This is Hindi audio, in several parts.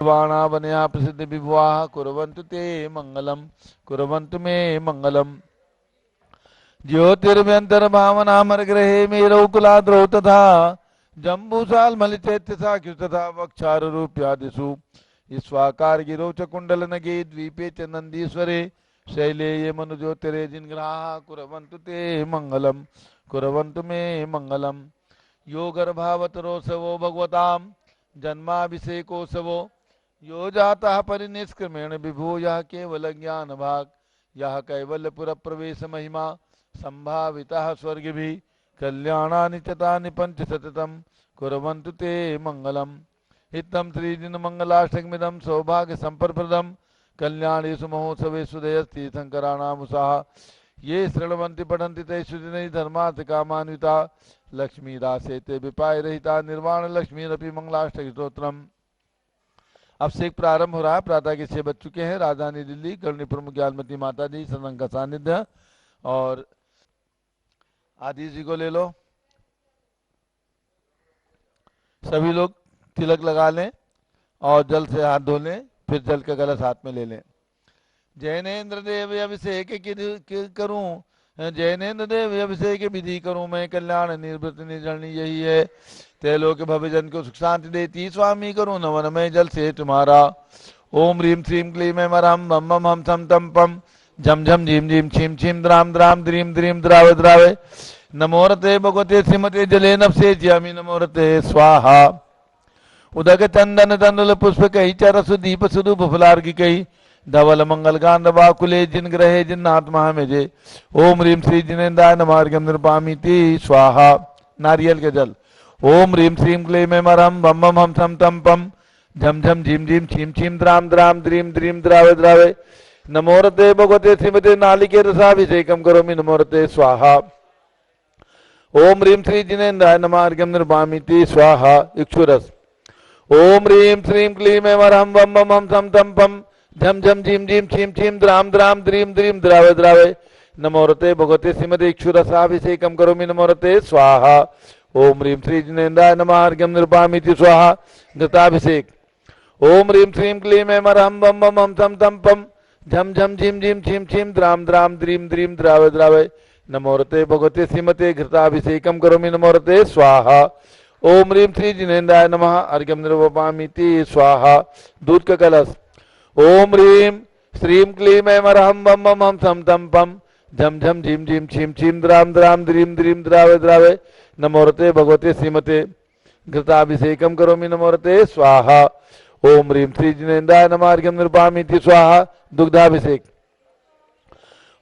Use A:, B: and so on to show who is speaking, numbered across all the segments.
A: बाणा वनया प्रसिद्ध विभुवाः कुर्वन्तु ते मंगलम, कुर्वन्तु मे मंगलम। ज्योतिर्व्यंतर्भावनामर्ग्रहे मेरौ कुलाद्रौ तथा जम्बूसाल्मलिचैत्य साख्यु तथा वक्षारूप्यादिषु स्वाकारगिरौ च कुण्डलनगे द्वीपे च नन्दीश्वरे शैले ये मनुज्योतिरे जिन्ग्राः कुर्वन्तु ते मंगलम, कुर्वन्तु मे मंगलम। यो गर्भावतरोत्सवो भगवतां जन्माभिषेकोत्सवो यो जातः परिनिष्क्रमेण विभो यः केवल ज्ञान भाग यः कैवल्यपुर प्रवेश महिमा संभावितः स्वर्गिभिः कल्याणानि च तानि पंचशतम् कुर्वन्तु ते मंगलम्। हितं श्रीदिनमङ्गलाष्टकमिदं सौभाग्य संप्रदं कल्याणेषु महोत्सवेषु दयस्तीर्थङ्कराणामुषाः ये शृण्वन्ति पठन्ति तेषु दिनैः धर्मार्थ कामान्विता लक्ष्मीदासे ते विपाय रहिता निर्वाण लक्ष्मीरपि मंगलाष्टक स्तोत्रम। अब से प्रारंभ हो रहा है। प्रातः के 6 बज चुके हैं। राजधानी दिल्ली करणी प्रमुख ज्ञानमती माता जी सत्संग का सानिध्य और आदि जी को ले लो। सभी लोग तिलक लगा लें और जल से हाथ धो लें, फिर जल का कलश हाथ में ले लें। जैनेन्द्र देव अभिषेक करूं, जैनेन्द्र देव अभिषेक विधि करूं मैं, कल्याण निर्वृत्त निर्जरणी यही है। त्रैलोक भवजन को सुख शांति देती स्वामी करूं नवन में जल से तुम्हारा। ओम ह्रीम श्रीम क्लीम मरहम बम बम हम थम तम पम झम झम झीम झीम छीम छीम द्राम द्राम द्रीम द्रीम द्रावे द्रावे। नमोरते भगवते श्रीमते जले नभसे ज्यामी नमोरते स्वाहा। उदक चंदन तंडुल पुष्प कही चरस दीप सुदूप फुलार्घि कही धवल मंगल गांध वाकुले जिन ग्रहे जिन्नाथ महामेजे। ओम ह्रीम श्री जिनेन्द्राय नमार्गम निर्पामीति स्वाहा। नारियल के जल। ओम ह्रीम श्रीम क्लीम मरहम बम बम हम थम तम पम झम झम झीम झीम छीम छीम द्राम द्राम द्रीम द्रीम द्रावे द्रावे। नमोरते भगवते श्रीमते नालिके रसाभिषेकम करोमि नमोरते स्वाहा। ओम ह्रीम श्री जिनेन्द्राय नमार्गम निर्पामीति स्वाहा। इक्षुरस। ओम ह्रीम श्रीम क्लीम मरहम बम बम हम थम तम पम झम झम झीम झीम छीम छीम द्राम द्राम द्रीम द्रीम द्रावे द्रावे। नमोरते भगवते श्रीमते इक्षुरसाभिषेकम करोमि नमोरते स्वाहा। ओम ह्रीम श्री जिनेन्द्राय नमार्गम निर्पामीति स्वाहा। घृताभिषेक। ओम ह्रीम श्रीम क्लीम मरहम बम बम हम थम तम पम झम झम झीम झीम छीम छीम द्राम द्राम द्रीम द्रीम द्रावे द्रावे। नमोरते भगवते श्रीमते घृताभिषेकम करोमि नमोरते स्वाहा। ओम ह्रीम श्री जिनेन्द्राय नमः अर्घ्यम निर्वपामीति स्वाहा। दूध का कलश। ओम ह्रीम श्रीम क्लीम मरहम बम बम हम थम तम पम झम झम झीम झीम छीम छीम द्राम द्राम द्रीम द्रीम द्रावे द्रावे। नमोरते भगवते श्रीमते घृताभिषेकम करोमि नमोरते स्वाहा। ओम ह्रीम श्री जिनेन्द्राय नमः अर्घ्यम निर्वपामीति स्वाहा। दुग्धाभिषेक।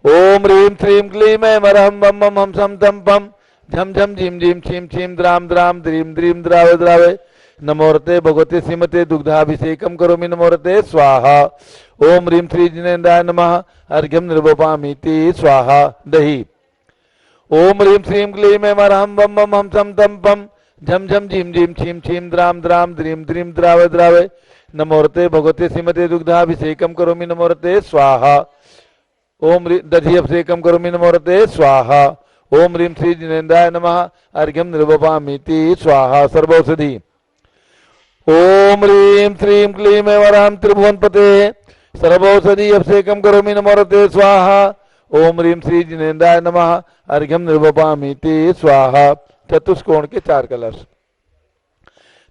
A: ओम ह्रीम श्रीम क्लीम मरहम बम बम हम थम तम पम झम झम झीम झीम छीम छीम द्राम द्राम द्रीम द्रीम द्रावे द्रावे। नमोरते भगवते श्रीमते दुग्धाभिषेकम करोमि नमोरते स्वाहा। ओम ह्रीम श्री जिनेन्द्राय नमः अर्घ्यम निर्वपामीति स्वाहा। दही। ओम ह्रीम श्रीम क्लीम मरहम बम बम हम थम तम पम झम झम झीम झीम छीम छीम द्राम द्राम द्रीम द्रीम द्रावे द्रावे। नमोरते भगवते श्रीमते दुग्धाभिषेकम करोमि नमोरते स्वाहा। ओम दधि अभिषेकम करोमि नमोरते स्वाहा। ओम ह्रीम श्री जिनेन्द्राय नमः अर्घ्यम निर्वपामीति स्वाहा। सर्वौषधि। ओम ह्रीम श्रीम क्लीम वरहम त्रिभुवनपते सर्वौषधि अभिषेकम करोमि नमोरते स्वाहा। ओम ह्रीम श्री जिनेन्द्राय नमः अर्घ्यम निर्वपामीति स्वाहा। चतुष्कोण के 4 कलश।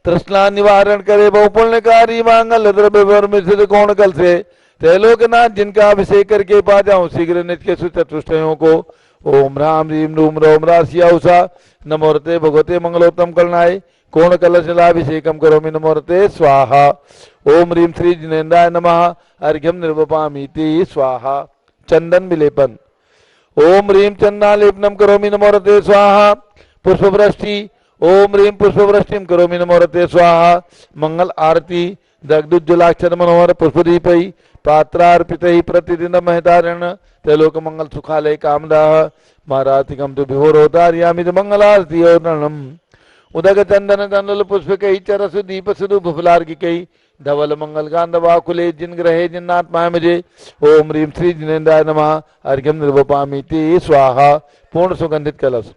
A: तृष्णा निवारण करे बहुपुण्यकारी मांगल द्रव्य कोण कल से त्रैलोकनाथ जिनका अभिषेक करके पा जाऊं शीघ्र नित्य चतुष्टयों को। ओम राम रीम रूम रोम राशिया उषा नमोरते भगवते मंगलोत्तम कलनाय कोण कलश लाभिषेकम करोमि नमोरते स्वाहा। ओम ह्रीम श्री जिनेन्द्राय नमः अर्घ्यम निर्वपामीति स्वाहा। चंदन विलेपन। ओम ह्रीम चंदनालेपनम करोमि नमोरते स्वाहा। पुष्पवृष्टि। ओम ह्रीम पुष्पवृष्टिम करोमि नमोरते स्वाहा। मंगल आरती। दग्धुज्ज्वलाक्षर मनोहर पुष्पदीपै पात्रार्पितैः प्रतिदिन महतारण त्रैलोक मंगल सुखालय कामदाः महारातिकम तो विभोरोतार्यामि मंगलारती और्णम। उदक चंदन तंडुल पुष्पकैः चरसु दीप सुदूप फुलार्घिकैः धवल मंगल गांध वाकुले जिन ग्रहे जिन्नाथ महामजे। ओम ह्रीम श्री जिनेन्द्राय नमः अर्घ्यम निर्वपामीति स्वाहा। पूर्ण सुगंधित कलश।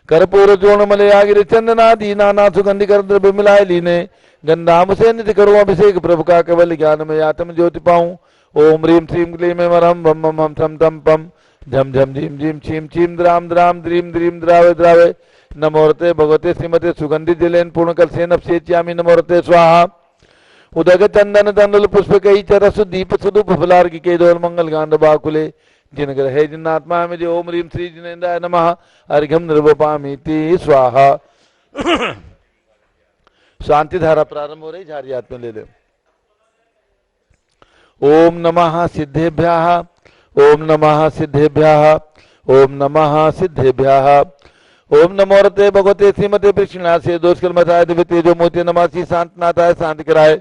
A: कर्पूर चूर्ण मलयागिरि चंदनादि नाना सुगंधि कर द्रव्य मिलाए लीने गंधाम से नित्य करो अभिषेक, प्रभु का केवल ज्ञान में आत्म ज्योति पाऊं। ओम ह्रीम श्रीम क्लीम मरम बम बम हम थम थम पम झम झम झीम झीम छीम छीम द्राम द्राम द्रीम द्रीम द्रावे द्रावे। नमोरते भगवते श्रीमते सुगंधि जलेन पूर्ण कलसेन अपसेच्यामि नमोरते स्वाहा। उदक चंदन तंडुल पुष्प कई चरसु दीप सुदुप फलार्घ्य के दोल मंगल गांध बाकुले। जिन ग्रहे जिन आत्मा में जो ओम ह्रीम श्री जिनेन्द्राय नमः अर्घ्यम निर्वपामीति स्वाहा। शांति धारा प्रारंभ हो रही, झारी हाथ में ले ले। ओम नमः सिद्धेभ्यः, ओम नमः सिद्धेभ्यः, ओम नमः सिद्धेभ्यः। ओम नमोरते भगवते श्रीमते कृष्णासे दोषकर्मताय दिव्य तेजो मोती नमासी शांतनाथाय शांति कराय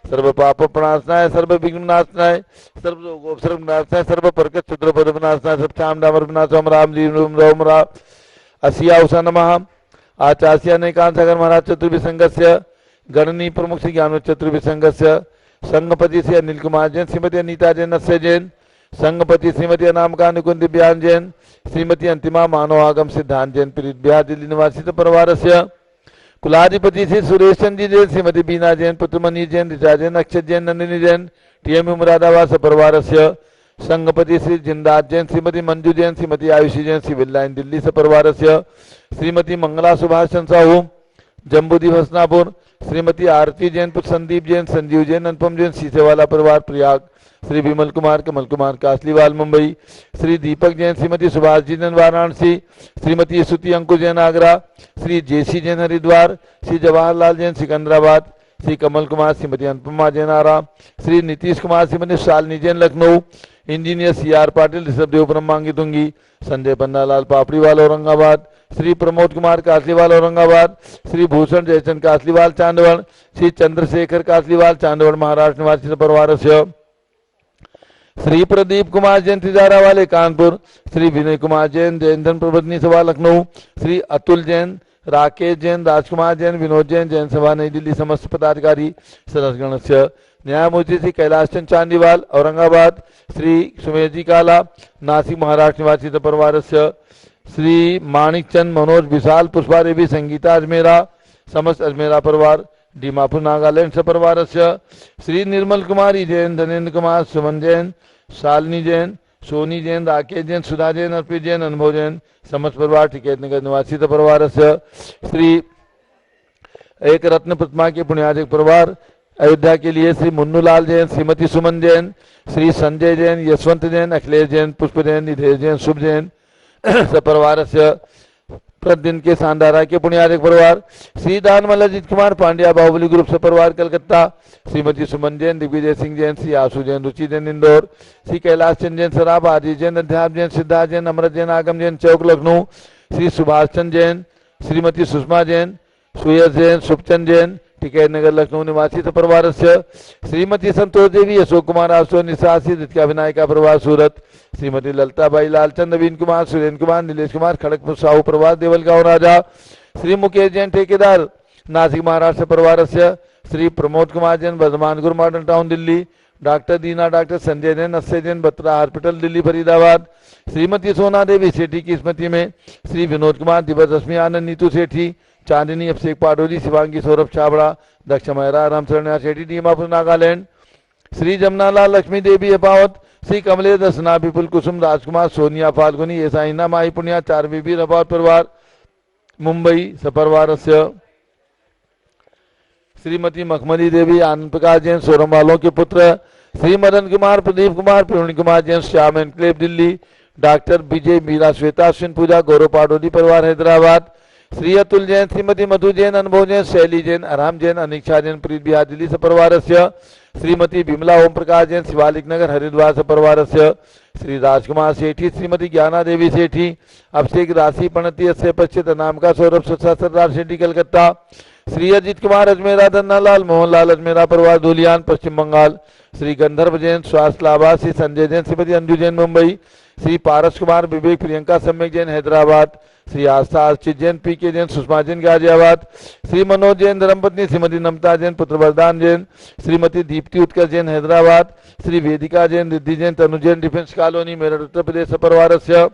A: सर्व पाप प्रणाशनाय सर्व विघ्न नाशनाय सर्व रोगोपसर्ग नाशनाय सर्व परकत क्षुद्र पद विनाशनाय सब चाम डामर विनाशम राम जी रोम रा असिया उषा नमः। आचार्य ने कान सागर महाराज चतुर्विसंगस्य गणनी प्रमुख श्री ज्ञान चतुर्विसंगस्य संगपति से अनिल कुमार जैन, श्रीमती अनीता जैन नस्य जैन, संगपति श्रीमती अनामिका निकुंज दिव्यान जैन, श्रीमती अंतिमा मानव आगम सिद्धांत जैन पीड़ित बिहार दिल्ली निवासी परिवार से कुलाधिपति श्री सुरेश चंद्र जैन, श्रीमती बीना जैन, पुत्रमणि जैन, ऋचा जैन, अक्षत जैन, नंदिनी जैन, टीएम मुरादाबाद परिवार से संगपति श्री जिंदात जैन, श्रीमती मंजू जैन, श्रीमती आयुषी जैन, सिविल लाइन दिल्ली से परिवार से श्रीमती मंगला सुभाष चंद्र साहू जम्बूदी हसनापुर, श्रीमती आरती जैन, संदीप जैन, संजीव जैन, अनुपम जैन, सीसेवाला परिवार प्रयाग, श्री विमल कुमार कमल कुमार कासलीवाल मुंबई, श्री दीपक जैन, श्रीमती सुभाष जी जैन वाराणसी, श्रीमती स्तुति अंकुश जैन आगरा, श्री जेसी जैन हरिद्वार, श्री जवाहरलाल जैन सिकंदराबाद, श्री कमल कुमार, श्रीमती अनुपमा जैन आरा, श्री नीतीश कुमार, श्रीमती शालिनी जैन लखनऊ, इंजीनियर सीआर पाटिल ऋषभदेव ब्रह्मांगी तुंगी, संजय पन्नालाल पापड़ीवाल औरंगाबाद, श्री प्रमोद कुमार कासलीवाल औरंगाबाद, श्री भूषण जयचंद कासलीवाल चांदवड़, श्री चंद्रशेखर कासलीवाल चांदवड़ महाराष्ट्र निवासी परिवार से श्री प्रदीप कुमार जैन तिजारा वाले कानपुर, श्री विनय कुमार जैन जैन प्रबंधनी सभा लखनऊ, श्री अतुल जैन, राकेश जैन, राजकुमार जैन, विनोद जैन जैन सभा नई दिल्ली समस्त पदाधिकारी सदस्यगण से न्यायमूर्ति श्री कैलाश चंद चांदीवाल औरंगाबाद, श्री सुमेश जी काला नासिक महाराष्ट्र निवासी परिवार से श्री माणिक चंद मनोज विशाल पुष्पा देवी संगीता अजमेरा समस्त अजमेरा परिवार दीमापुर नागालैंड से परिवार से श्री निर्मल कुमारी जैन, धनेन्द्र कुमार, सुमन जैन, शालिनी जैन, सोनी जैन, राकेश जैन, सुधा जैन, अर्पित जैन, अनुभव जैन समस्त परिवार टिकैत नगर निवासी परिवार से श्री एक रत्न प्रतिमा के पुण्याजिक परिवार अयोध्या के लिए श्री मुन्नूलाल जैन, श्रीमती सुमन जैन, श्री संजय जैन, यशवंत जैन, अखिलेश जैन, पुष्प जैन, निधेश जैन, शुभ जैन परिवार से प्रतिदिन के सांडारा के पुण्याजिक परिवार श्री दानमल अजीत कुमार पांड्या बाहुबली ग्रुप से परिवार कलकत्ता, श्रीमती सुमन जैन, दिग्विजय सिंह जैन, श्री आशु जैन, रुचि जैन इंदौर, श्री कैलाश चंद जैन सराब, आदि जैन, अध्यात्म जैन, सिद्धार्थ जैन, अमृत जैन, आगम जैन चौक लखनऊ, श्री सुभाष चंद जैन, श्रीमती सुषमा जैन, सुयस जैन, सुखचंद जैन टिकैत नगर लखनऊ निवासी परिवार से श्रीमती संतोष देवी, अशोक कुमार आशो निशासी रितिका विनायका परिवार सूरत, श्रीमती ललताबाई लालचंद, नवीन कुमार, सुरेंद्र कुमार, नीलेश कुमार खड़गपुर साहू परिवार देवलगांव राजा, श्री मुकेश जैन ठेकेदार नासिक महाराष्ट्र परिवार से श्री प्रमोद कुमार जैन वर्धमान गुरु मॉडर्न टाउन दिल्ली, डॉक्टर दीना डॉक्टर संजय जैन, अस्से जैन बत्रा हॉस्पिटल दिल्ली फरीदाबाद, श्रीमती सोना देवी सेठी की स्मृति में श्री विनोद कुमार, दिवस रश्मि आनंद, नीतू सेठी, चांदनी अभिषेक पाडोली, शिवांगी सौरभ छाबड़ा, दक्ष मेहरा, रामचरण सेठी दीमापुर नागालैंड, श्री जमनालाल लक्ष्मी देवी अपावत, श्री कमलेश दसना विपुल कुसुम, राजकुमार, सोनिया फाल्गुनी, ऐसाइना माई पुनिया, चार बीबी अपावत परिवार मुंबई सपरिवार से श्रीमती मखमली देवी, आनंद प्रकाश जैन सोरम वालों के पुत्र, श्री मदन कुमार, प्रदीप कुमार, प्रवीण कुमार जैन श्याम एनक्लेव दिल्ली, डॉक्टर विजय मीरा श्वेता अश्विन पूजा गौरव पाडोली परिवार हैदराबाद, श्री अतुल जैन, श्रीमती मधु जैन, अनुभव जैन, शैली जैन, आराम जैन, अनिक्षा जैन प्रीत बिहार दिल्ली से परिवार से श्रीमती विमला ओम प्रकाश जैन, शिवालिक नगर हरिद्वार से परिवार से श्री राजकुमार सेठी, श्रीमती ज्ञाना देवी सेठी, अभिषेक राशि प्रणति अस्य पश्चित नाम का सौरभ सरदार सेठी कलकत्ता, श्री अजीत कुमार अजमेरा, धन्नालाल मोहनलाल अजमेरा परिवार धुलियान पश्चिम बंगाल, श्री गंधर्व जैन स्वास्थ्य लाभा, श्री संजय जैन, श्रीमती अंजू जैन मुंबई, श्री पारस कुमार विवेक प्रियंका सम्यक जैन हैदराबाद, श्री आस्था अर्चित जैन, पी के जैन, सुषमा जैन गाजियाबाद, श्री मनोज जैन धर्मपत्नी, श्रीमती नमता जैन, पुत्र वरदान जैन, श्रीमती दीप्ति उत्कर्ष जैन हैदराबाद, श्री वेदिका जैन, रिद्धि जैन, तनु जैन डिफेंस कॉलोनी मेरठ उत्तर प्रदेश परिवार से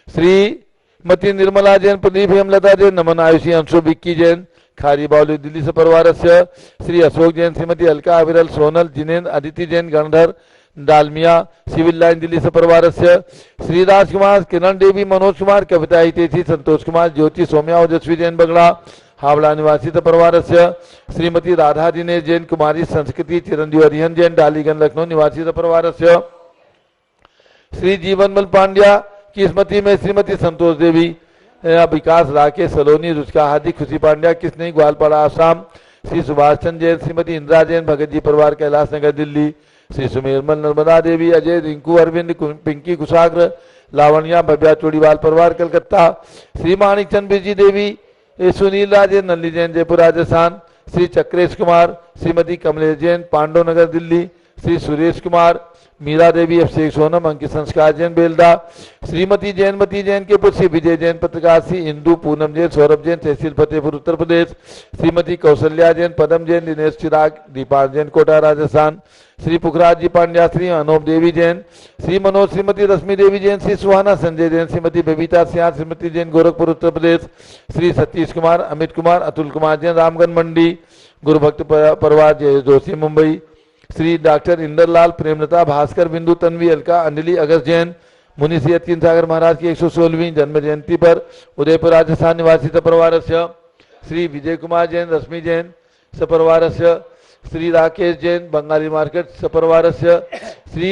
A: श्रीमती निर्मला जैन, प्रदीप हेमलता जैन, नमन आयुषी अंशु विक्की जैन खारी बावली दिल्ली से परिवारस्य श्री अशोक जैन, श्रीमती अलका अविरल, सोनल, जिनेन्द्र, अदिति जैन, गणधर, डालमिया, सिविल लाइन दिल्ली से परिवारस्य श्री राजकुमार, किरण देवी, मनोज कुमार, कविता हितेशी, संतोष कुमार, ज्योति, सौम्या, ओजस्वी जैन बगड़ा, हावड़ा निवासी परिवारस्य श्रीमती राधा दिनेश जैन, कुमारी संस्कृति, चिरंजीव हरिहन जैन, डालीगंज लखनऊ निवासी परिवारस्य श्री जीवनमल पांड्या की स्मृति में श्रीमती संतोष देवी, विकास राकेश सलोनी, रुचका हादी, खुशी पांड्या, किसने ग्वालपाड़ा आसाम, श्री सुभाष चंद्र जैन, श्रीमती इंदिरा जैन, भगत जी परिवार, कैलाश नगर दिल्ली, श्री सुमेरमल, नर्मदा देवी, अजय, रिंकू, अरविंद, पिंकी कुशाग्र, लावण्या, भव्या चोड़ीवाल परिवार कलकत्ता, श्री माणिक चंद बिरजी देवी, सुनील राजे, नल्ली जैन, जयपुर राजस्थान, श्री चक्रेश कुमार, श्रीमती कमलेश जैन, पांडव नगर दिल्ली, श्री सुरेश कुमार, मीरा देवी, अभिषेक सोनम, अंकित संस्कार जैन बेलदा, श्रीमती जैनमती जैन के पुत्र विजय जैन पत्रकार, श्री इंदू, पूनम जैन, सौरभ जैन, तहसील फतेहपुर उत्तर प्रदेश, श्रीमती कौशल्या जैन, पदम जैन, दिनेश चिराग, दीपान जैन, कोटा राजस्थान, श्री पुखराज जी पांड्या, श्री अनोप देवी जैन, श्री मनोज, श्रीमती रश्मि देवी जैन, श्री सुहाना संजय जैन, श्रीमती बबीता सिंह, श्रीमती जैन, गोरखपुर उत्तर प्रदेश, श्री सतीश कुमार, अमित कुमार, अतुल कुमार जैन, रामगंज मंडी, गुरुभक्त परिवार जय जोशी मुंबई, श्री डॉक्टर इंदरलाल, प्रेमलता, भास्कर, बिंदु, तन्वी, अलका, अंजलि, अगस्त जैन, मुनि सिंह तीन सागर महाराज की 116वीं जन्म जयंती पर उदयपुर राजस्थान निवासी सपरिवारस्य श्री विजय कुमार जैन, रश्मि जैन सपरिवारस्य श्री राकेश जैन, बंगाली मार्केट सपरिवारस्य श्री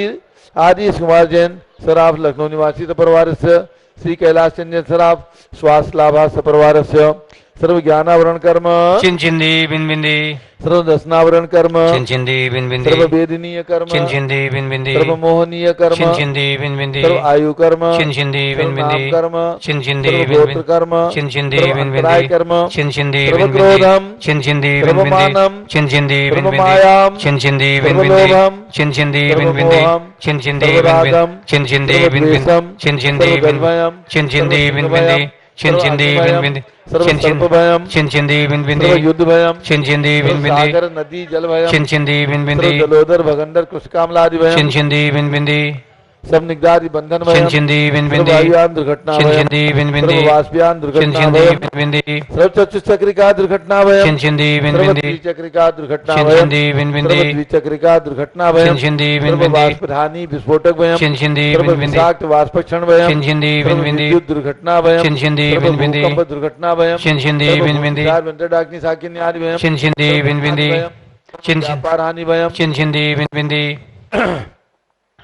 A: आदिश कुमार जैन, सराफ, लखनऊ निवासी सपरिवारस्य श्री कैलाश चंद्र सराफ, स्वास्थ्य लाभा सपरिवारस्य सर्व ज्ञानावरण कर्म
B: चिंचिंदी बिंबिंदी,
A: सर्व दर्शनावरण कर्म
B: चिंचिंदी बिंबिंदी,
A: सर्व वेदनीय कर्म
B: चिंचिंदी बिंबिंदी,
A: सर्व मोहनीय कर्म
B: चिंचिंदी बिंबिंदी,
A: सर्व आयु कर्म
B: चिंचिंदी बिंबिंदी,
A: कर्म
B: चिंचिंदी
A: सर्व
B: बिंबिंदी,
A: गोत्र कर्म
B: चिंचिंदी
A: सर्व
B: बिंबिंदी,
A: अंतराय कर्म
B: चिंचिंदी
A: सर्व
B: बिंबिंदी,
A: क्रोधम
B: चिंचिंदी
A: सर्व
B: बिंबिंदी,
A: मानम
B: चिंचिंदी
A: सर्व
B: बिंबिंदी,
A: मायाम
B: चिंचिंदी
A: सर्व
B: बिंबिंदी,
A: लोभम
B: चिंचिंदी
A: सर्व
B: बिंबिंदी,
A: मोहम
B: चिंचिंदी
A: सर्व
B: बिंबिंदी,
A: रागम
B: चिंचिंदी
A: सर्व
B: बिंबिंदी,
A: द्वेषम
B: चिंचिंदी
A: सर्व
B: बिंबिंदी,
A: गलभयम
B: चिंचिंदी
A: सर्व
B: बिंबिंदी,
A: सिंहभयम
B: चिंचिंदी
A: सर्व
B: बिंबिंदी,
A: सर्व सर्पभयम
B: चिंचिंदी बिंबिंदी,
A: सर्व युद्ध भयम
B: चिंचिंदी
A: सर्व
B: बिंबिंदी,
A: सागर नदी जल भयम
B: चिंचिंदी
A: सर्व
B: बिंबिंदी,
A: जलोदर भगंदर कुशकामलादि भयम
B: चिंचिंदी बिंबिंदी,
A: सब निगदारी बंधन भयम
B: चिंचिंदी
A: सर्व
B: बिंबिंदी,
A: वायुयान दुर्घटना भयम
B: चिंचिंदी बिंबिंदी,
A: सर्व वाष्पयान दुर्घटना
B: चिंचिंदी
A: भयम
B: बिंबिंदी,
A: सर्व चतुष्चक्रिका दुर्घटना भयम
B: चिंचिंदी
A: सर्व
B: बिंबिंदी,
A: द्विचक्रिका दुर्घटना भयम
B: चिंचिंदी बिंबिंदी,
A: सर्व द्विचक्रिका दुर्घटना भयम
B: चिंचिंदी
A: सर्व
B: बिंबिंदी,
A: वाष्पधानी विस्फोटक भयम
B: चिंचिंदी
A: सर्व
B: बिंबिंदी,
A: विषाक्त वाष्पक्षण भयम
B: चिंचिंदी
A: सर्व
B: बिंबिंदी,
A: विद्युत दुर्घटना भयम
B: चिंचिंदी
A: सर्व
B: बिंबिंदी,
A: भूकंप दुर्घटना भयम
B: चिंचिंदी
A: सर्व
B: बिंबिंदी,
A: भूमिचार व्यंतडाग्नि साकिनी आदि भयम
B: चिंचिंदी
A: सर्व
B: बिंबिंदी,
A: हानि भयम
B: चिंचिंदी
A: व्यापार हानि भयम
B: चिंचिंदी बिंबिंदी,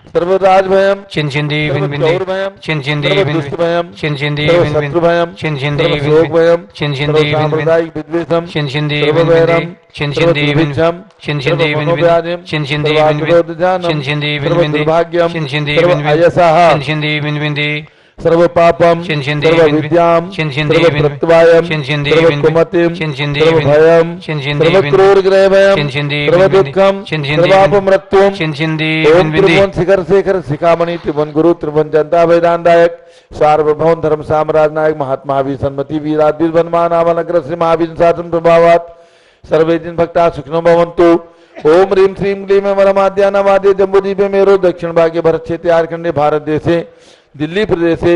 A: सर्व राज भयम
B: चिंचिंदी
A: सर्व
B: बिंबिंदी,
A: चौर भयम
B: चिंचिंदी
A: सर्व
B: बिंबिंदी,
A: दुष्ट भयम
B: चिंचिंदी
A: सर्व
B: बिंबिंदी,
A: शत्रु भयम
B: चिंचिंदी
A: सर्व शोक
B: बिंबिंदी,
A: भयम
B: चिंचिंदी
A: सर्व सांप्रदायिक विद्वेषम
B: चिंचिंदी
A: सर्व
B: बिंबिंदी,
A: वैरम सर्व
B: चिंचिंदी बिंबिंदी,
A: दुर्भिक्षम सर्व
B: चिंचिंदी बिंबिंदी,
A: मनोव्याधिम
B: चिंचिंदी
A: सर्व
B: बिंबिंदी,
A: आत्मरोधजानम
B: चिंचिंदी
A: सर्व
B: बिंबिंदी,
A: दुर्भाग्यम
B: चिंचिंदी
A: सर्व
B: बिंबिंदी,
A: अयसः
B: चिंचिंदी बिंबिंदी,
A: सर्व पापम
B: चिंचिंदी
A: सर्व
B: बिंबिंदी,
A: विद्याम
B: चिंचिंदी
A: सर्व
B: बिंबिंदी,
A: प्रत्यवायम
B: चिंचिंदी
A: सर्व
B: बिंबिंदी,
A: कुमतिम
B: चिंचिंदी
A: सर्व
B: बिंबिंदी,
A: भयम
B: चिंचिंदी
A: सर्व
B: बिंबिंदी,
A: क्रूर ग्रह भयम
B: चिंचिंदी
A: सर्व
B: बिंबिंदी,
A: दुःखम
B: चिंचिंदी
A: सर्व
B: बिंबिंदी,
A: अपमृत्युम
B: चिंचिंदी
A: ओम
B: बिंबिंदी,
A: त्रिभुवन शिखर शेखर शिखामणि त्रिभुवन गुरु त्रिभुवन जनता वेदांतायक सार्वभौम धर्म साम्राज्य नायक महात्मा महावीर सन्मति वीराधीर बनमान आमनग्र श्री महावीर शासन प्रभावात सर्वे दिन भक्ता सुखनो भवन्तु। ओम ह्रीं श्रीं क्लीं वरमाद्यानावाद्य जम्बूद्वीपे मेरो दक्षिण भागे भरत क्षेत्रे झारखंडे भारत देशे दिल्ली प्रदेशे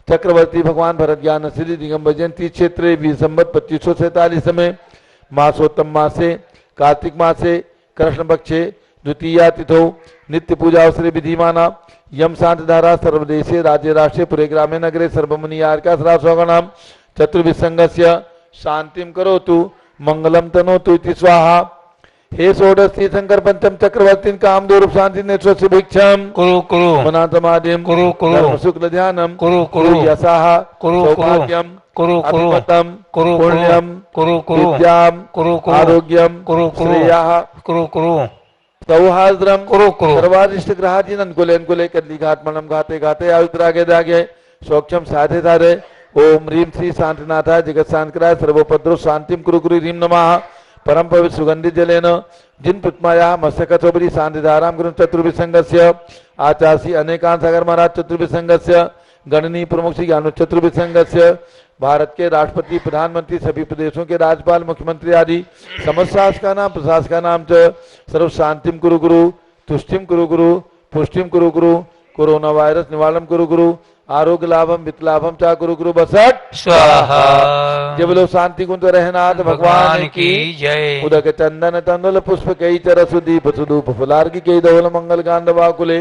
A: चक्रवर्ती भगवान भरत ज्ञान श्री दिगंबर जयंती क्षेत्रे विसंबत 2547 में मासोत्तम मासे कार्तिक मासे कृष्ण पक्षे द्वितीया तिथौ नित्य पूजा अवसरे विधिमाना यम शांत धारा सर्वदेशे राज्य राष्ट्रे पुरे ग्रामे नगरे सर्वमुनियार्का सरासोगणाम चतुर्विसंगस्य शांतिम करोतु मंगलम तनोतु इति स्वाहा। हे षोडशी शंकर पंचम चक्रवर्ती काम दूर शांति नेत्र भिक्षम
B: कुरु कुरु
A: मनातमादिम
B: कुरु कुरु
A: धर्म शुक्ल ध्यानम
B: कुरु कुरु
A: यशाः
B: कुरु
A: सौभाग्यम
B: कुरु कुरु
A: अभिमतम
B: कुरु
A: पुण्यम
B: कुरु कुरु
A: विद्याम
B: कुरु कुरु
A: आरोग्यम
B: कुरु कुरु
A: श्रेयः
B: कुरु कुरु
A: सौहार्द्रम
B: कुरु कुरु
A: सर्वादिष्ट ग्रहादीन अनुकूले अनुकूले कल्ली घातमणम घाते घाते आयुद्रागे दागे सौख्यम साधे साधे ओम ह्रीं श्री शांतिनाथाय जगत शांतकराय सर्वोपद्रव शांतिम कुरु कुरु ह्रीं नमः परम पवित्र सुगंधित जलेन जिन पुष्माया मत्स्यकथोपरि शांतिधाराम गुरु चतुर्विसंगस्य आचासी अनेकांत सागर महाराज चतुर्विसंगस्य गणनीय प्रमुख श्री ज्ञान चतुर्विसंगस्य भारत के राष्ट्रपति प्रधानमंत्री सभी प्रदेशों के राज्यपाल मुख्यमंत्री आदि समस्त शासका नाम प्रशासका नाम च सर्व शांतिम कुरु गुरु तुष्टिम कुरु गुरु पुष्टिम कुरु गुरु कोरोना वायरस निवारणम कुरु गुरु, आरोग्य लाभम वित्तलाभम चा कुरु गुरु बसट
B: स्वाहा।
A: जब लोग शांति कुंज रहनाथ भगवान की
B: जय।
A: उदक चंदन तंदुल पुष्प कई चर सुदीप सुदूप फुलार की कई धवल मंगल गांधवा कुले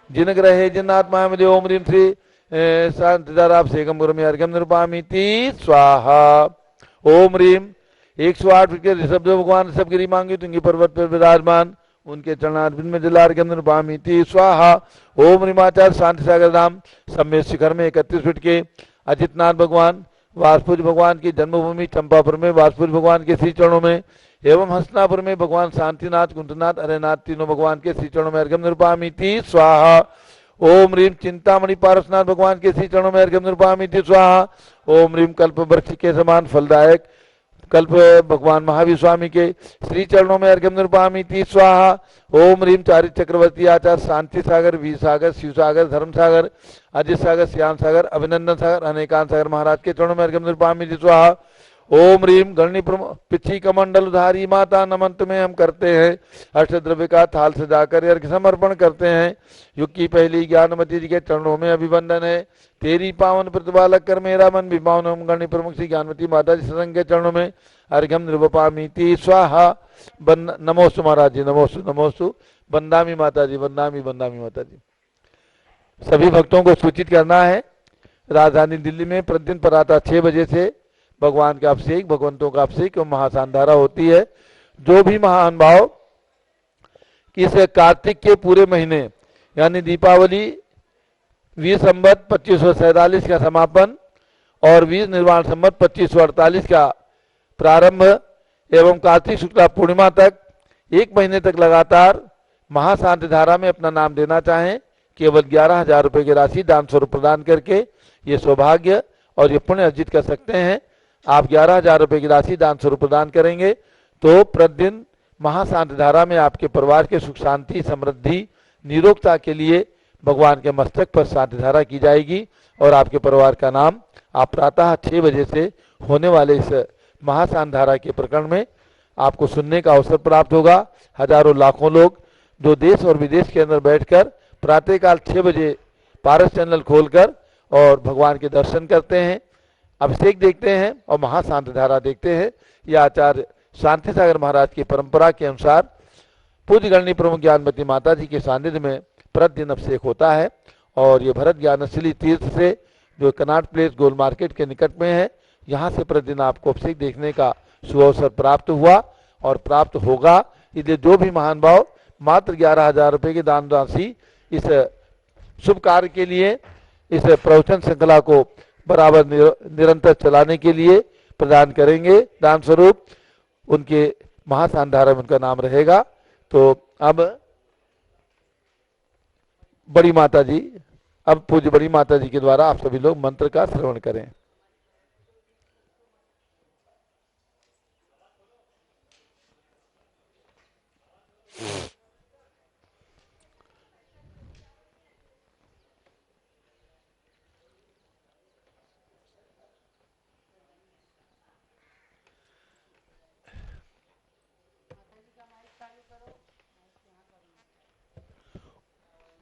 A: जिन ग्रहे जिन आत्मा में ओम रीम श्री शांतिदाराप सेकम गुरु अर्घम निरुपामी ती स्वाहा। ओम रीम 108 फीट के ऋषभ देव भगवान सब गिरी मांगी तुंगी पर्वत पर विराजमान उनके चरणार्पित में जलार्घ्य निरुपामी ती स्वाहा। ओम रीमाचार्य शांति सागर धाम सम्मेद शिखर में 31 फीट के अजितनाथ भगवान वासपुज भगवान की जन्मभूमि चंपापुर में वासपुज भगवान के श्री चरणों में एवं हंसनापुर में भगवान शांतिनाथ कुंठनाथ अरेनाथ तीनों भगवान के श्री चरणों में अर्घ्यम निरुपामी ती स्वाहा। ओम रीम चिंतामणि पारसनाथ भगवान के श्री चरणों में अर्घ्यम निरुपामी ती स्वाहा। ओम रीम कल्प वृक्ष के समान फलदायक कल्प भगवान महावीर स्वामी के श्री चरणों में अर्घ्यम निरुपामी ती स्वाहा। ओम रीम चारित चक्रवर्ती आचार्य शांति सागर वीर सागर शिव सागर धर्म सागर अजित सागर श्याम सागर अभिनंदन सागर अनेकांत सागर महाराज के चरणों में अर्घ्यम निरुपामी ती स्वाहा। ओम रीम गणनी पिछी कमंडल धारी माता नमन तुम्हें हम करते हैं अष्टद्रव्य का थाल सजाकर अर्घ समर्पण करते हैं। युग की पहली ज्ञानमती जी के चरणों में अभिवंदन है तेरी पावन प्रतिपालक कर मेरा मन भी पावन। ओम गणनी प्रमुख श्री ज्ञानमती माता जी सत्संग के चरणों में अर्घ्यम निरुपामी ती स्वाहा। नमोस्तु महाराज जी नमोस्तु नमोस्तु। बंदामी माता जी बंदामी बंदामी माता जी। सभी भक्तों को सूचित करना है राजधानी दिल्ली में प्रतिदिन प्रातः 6 बजे से भगवान का अभिषेक भगवंतों का अभिषेक एवं महाशानधारा होती है। जो भी महान भाव इस कार्तिक के पूरे महीने यानी दीपावली 20 संवत 2547 का समापन और 20 निर्वाण संवत 2548 का प्रारंभ एवं कार्तिक शुक्ला पूर्णिमा तक 1 महीने तक लगातार महाशांति धारा में अपना नाम देना चाहें केवल 11,000 रुपये की राशि दान स्वरूप प्रदान करके ये सौभाग्य और ये पुण्य अर्जित कर सकते हैं। आप 11,000 रुपये की राशि दान स्वरूप प्रदान करेंगे तो प्रतिदिन महाशांति धारा में आपके परिवार के सुख शांति समृद्धि निरोगता के लिए भगवान के मस्तक पर शांति धारा की जाएगी और आपके परिवार का नाम आप प्रातः 6 बजे से होने वाले इस महाशांति धारा के प्रकरण में आपको सुनने का अवसर प्राप्त होगा। हजारों लाखों लोग जो देश और विदेश के अंदर बैठकर प्रातःकाल 6 बजे पारस चैनल खोलकर और भगवान के दर्शन करते हैं अभिषेक देखते हैं और महाशांति धारा देखते हैं। यह आचार्य शांति सागर महाराज की परंपरा के अनुसार पूज्य गणनी प्रमुख ज्ञानमती माता जी के सानिध्य में प्रतिदिन अभिषेक होता है और ये भरत ज्ञानशिली तीर्थ से जो कनाट प्लेस गोल मार्केट के निकट में है यहाँ से प्रतिदिन आपको अभिषेक देखने का सुअवसर प्राप्त हुआ और प्राप्त होगा। इसलिए जो भी महान भाव मात्र 11,000 रुपये की दान राशि इस शुभ कार्य के लिए इस प्रवचन श्रृंखला को बराबर निरंतर चलाने के लिए प्रदान करेंगे दान स्वरूप उनके महाशांति धारा में उनका नाम रहेगा। तो अब बड़ी माता जी अब पूज्य बड़ी माता जी के द्वारा आप सभी लोग मंत्र का श्रवण करें।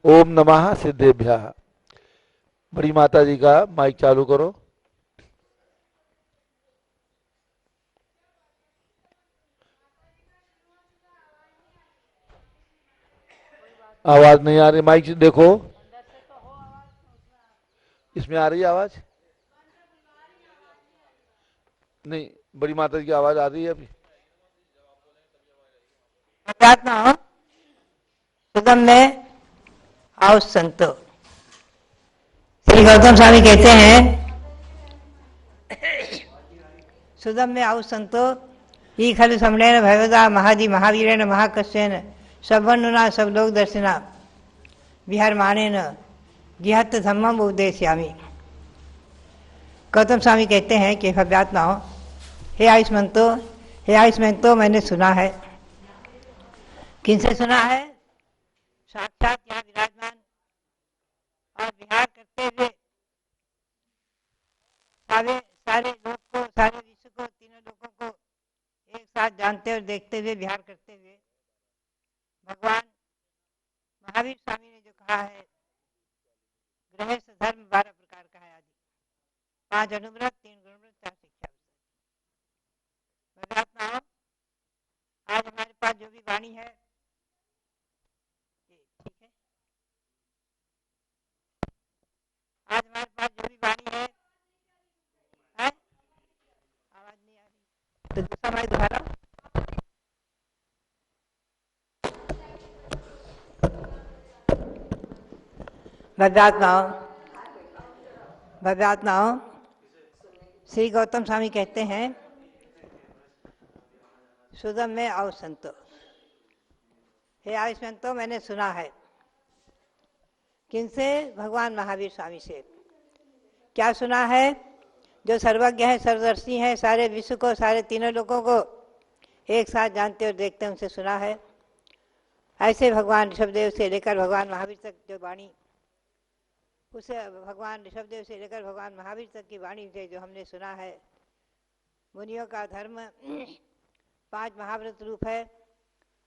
A: ओम नमः सिद्धेभ्यः। बड़ी माता जी का माइक चालू करो। आवाज नहीं आ रही माइक से देखो इसमें आ रही है आवाज नहीं बड़ी माता जी की आवाज आ रही है अभी
C: सुगम में आओ संतो। श्री गौतम स्वामी कहते हैं सुदम में आओ संतो ई खलु समणेन भगवता महादि महावीरेण महाकस्येन सबन्नुना सब लोग दर्शना विहार मानेन जिहत धम्मम उपदेश्यामि। गौतम स्वामी कहते हैं कि भव्यात्माओं हे आयुष्मंतो मैंने सुना है। किनसे सुना है? साक्षात यहाँ विराजमान और विहार करते हुए सारे लोग को सारे विश्व को तीनों लोगों को एक साथ जानते और देखते हुए विहार करते हुए भगवान महावीर स्वामी ने जो कहा है गृहस्थ धर्म 12 प्रकार का है आदि, 5 अनुव्रत, 3 गुणव्रत, 4 शिक्षा। महात्मा, आज हमारे पास जो भी वाणी है, ठीक है, आज हमारे पास जो भी वाणी है, आवाज नहीं आ रही, तो दूसरा मैं दोहरा। भव्यात्माओं, श्री गौतम स्वामी कहते हैं, सुदम में आओ संतो, हे आयु संतो, मैंने सुना है। किनसे? भगवान महावीर स्वामी से। क्या सुना है? जो सर्वज्ञ है, सर्वदर्शी है, सारे विश्व को, सारे तीनों लोगों को एक साथ जानते और देखते हैं, उनसे सुना है। ऐसे भगवान ऋषभदेव से लेकर भगवान महावीर तक जो वाणी, उसे भगवान ऋषभदेव से लेकर भगवान महावीर तक की वाणी से जो हमने सुना है, मुनियों का धर्म 5 महाव्रत रूप है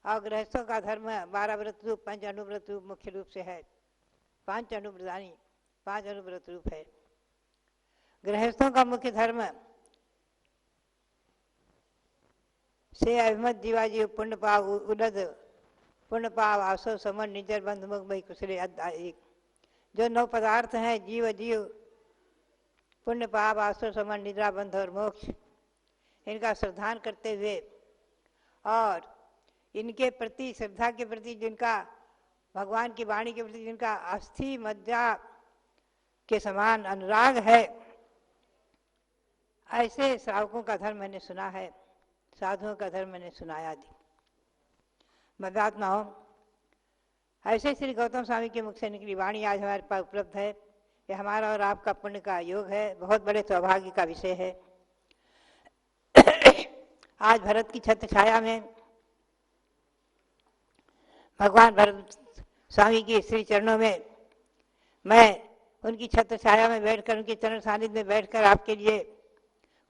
C: और गृहस्थों का धर्म 12 व्रत रूप, 5 अनुव्रत रूप मुख्य रूप से है। 5 अनुव्रतानी, 5 अनुव्रत रूप है। गृहस्थों का मुख्य धर्म से अभिमत जीवाजी पुण्य पाव उलद, पुण्य पाव आसो समन निजर बंध मुख भाई कुशले एक। जो 9 पदार्थ हैं, जीव जीव, पुण्य पाप, आसो समन, निद्रा, बंध और मोक्ष, इनका श्रद्धान करते हुए और इनके प्रति, श्रद्धा के प्रति जिनका, भगवान की वाणी के प्रति जिनका अस्थि मज्जा के समान अनुराग है, ऐसे श्रावकों का धर्म मैंने सुना है, साधुओं का धर्म मैंने सुनाया दी। मदात्माओं, ऐसे श्री गौतम स्वामी के मुख से निकली वाणी आज हमारे पास उपलब्ध है। ये हमारा और आपका पुण्य का योग है, बहुत बड़े सौभाग्य का विषय है। आज भरत की छत्र छाया में भगवान भरत स्वामी की श्री चरणों में मैं उनकी छत्र छाया में बैठकर, उनके चरण सानिध्य में बैठकर आपके लिए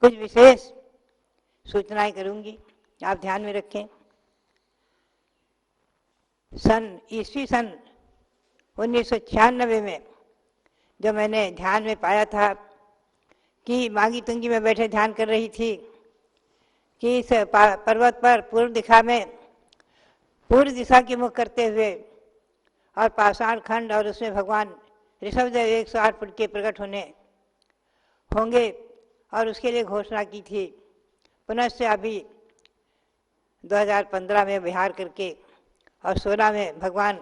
C: कुछ विशेष सूचनाएं करूंगी, आप ध्यान में रखें। ईस्वी सन 1996 में जो मैंने ध्यान में पाया था कि मांगी तुंगी में बैठे ध्यान कर रही थी कि इस पर्वत पर पूर्व दिशा की मुख करते हुए और पाषाण खंड और उसमें भगवान ऋषभदेव 108 फुट के प्रकट होंगे और उसके लिए घोषणा की थी। पुनः से अभी 2015 में विहार करके और 16 में भगवान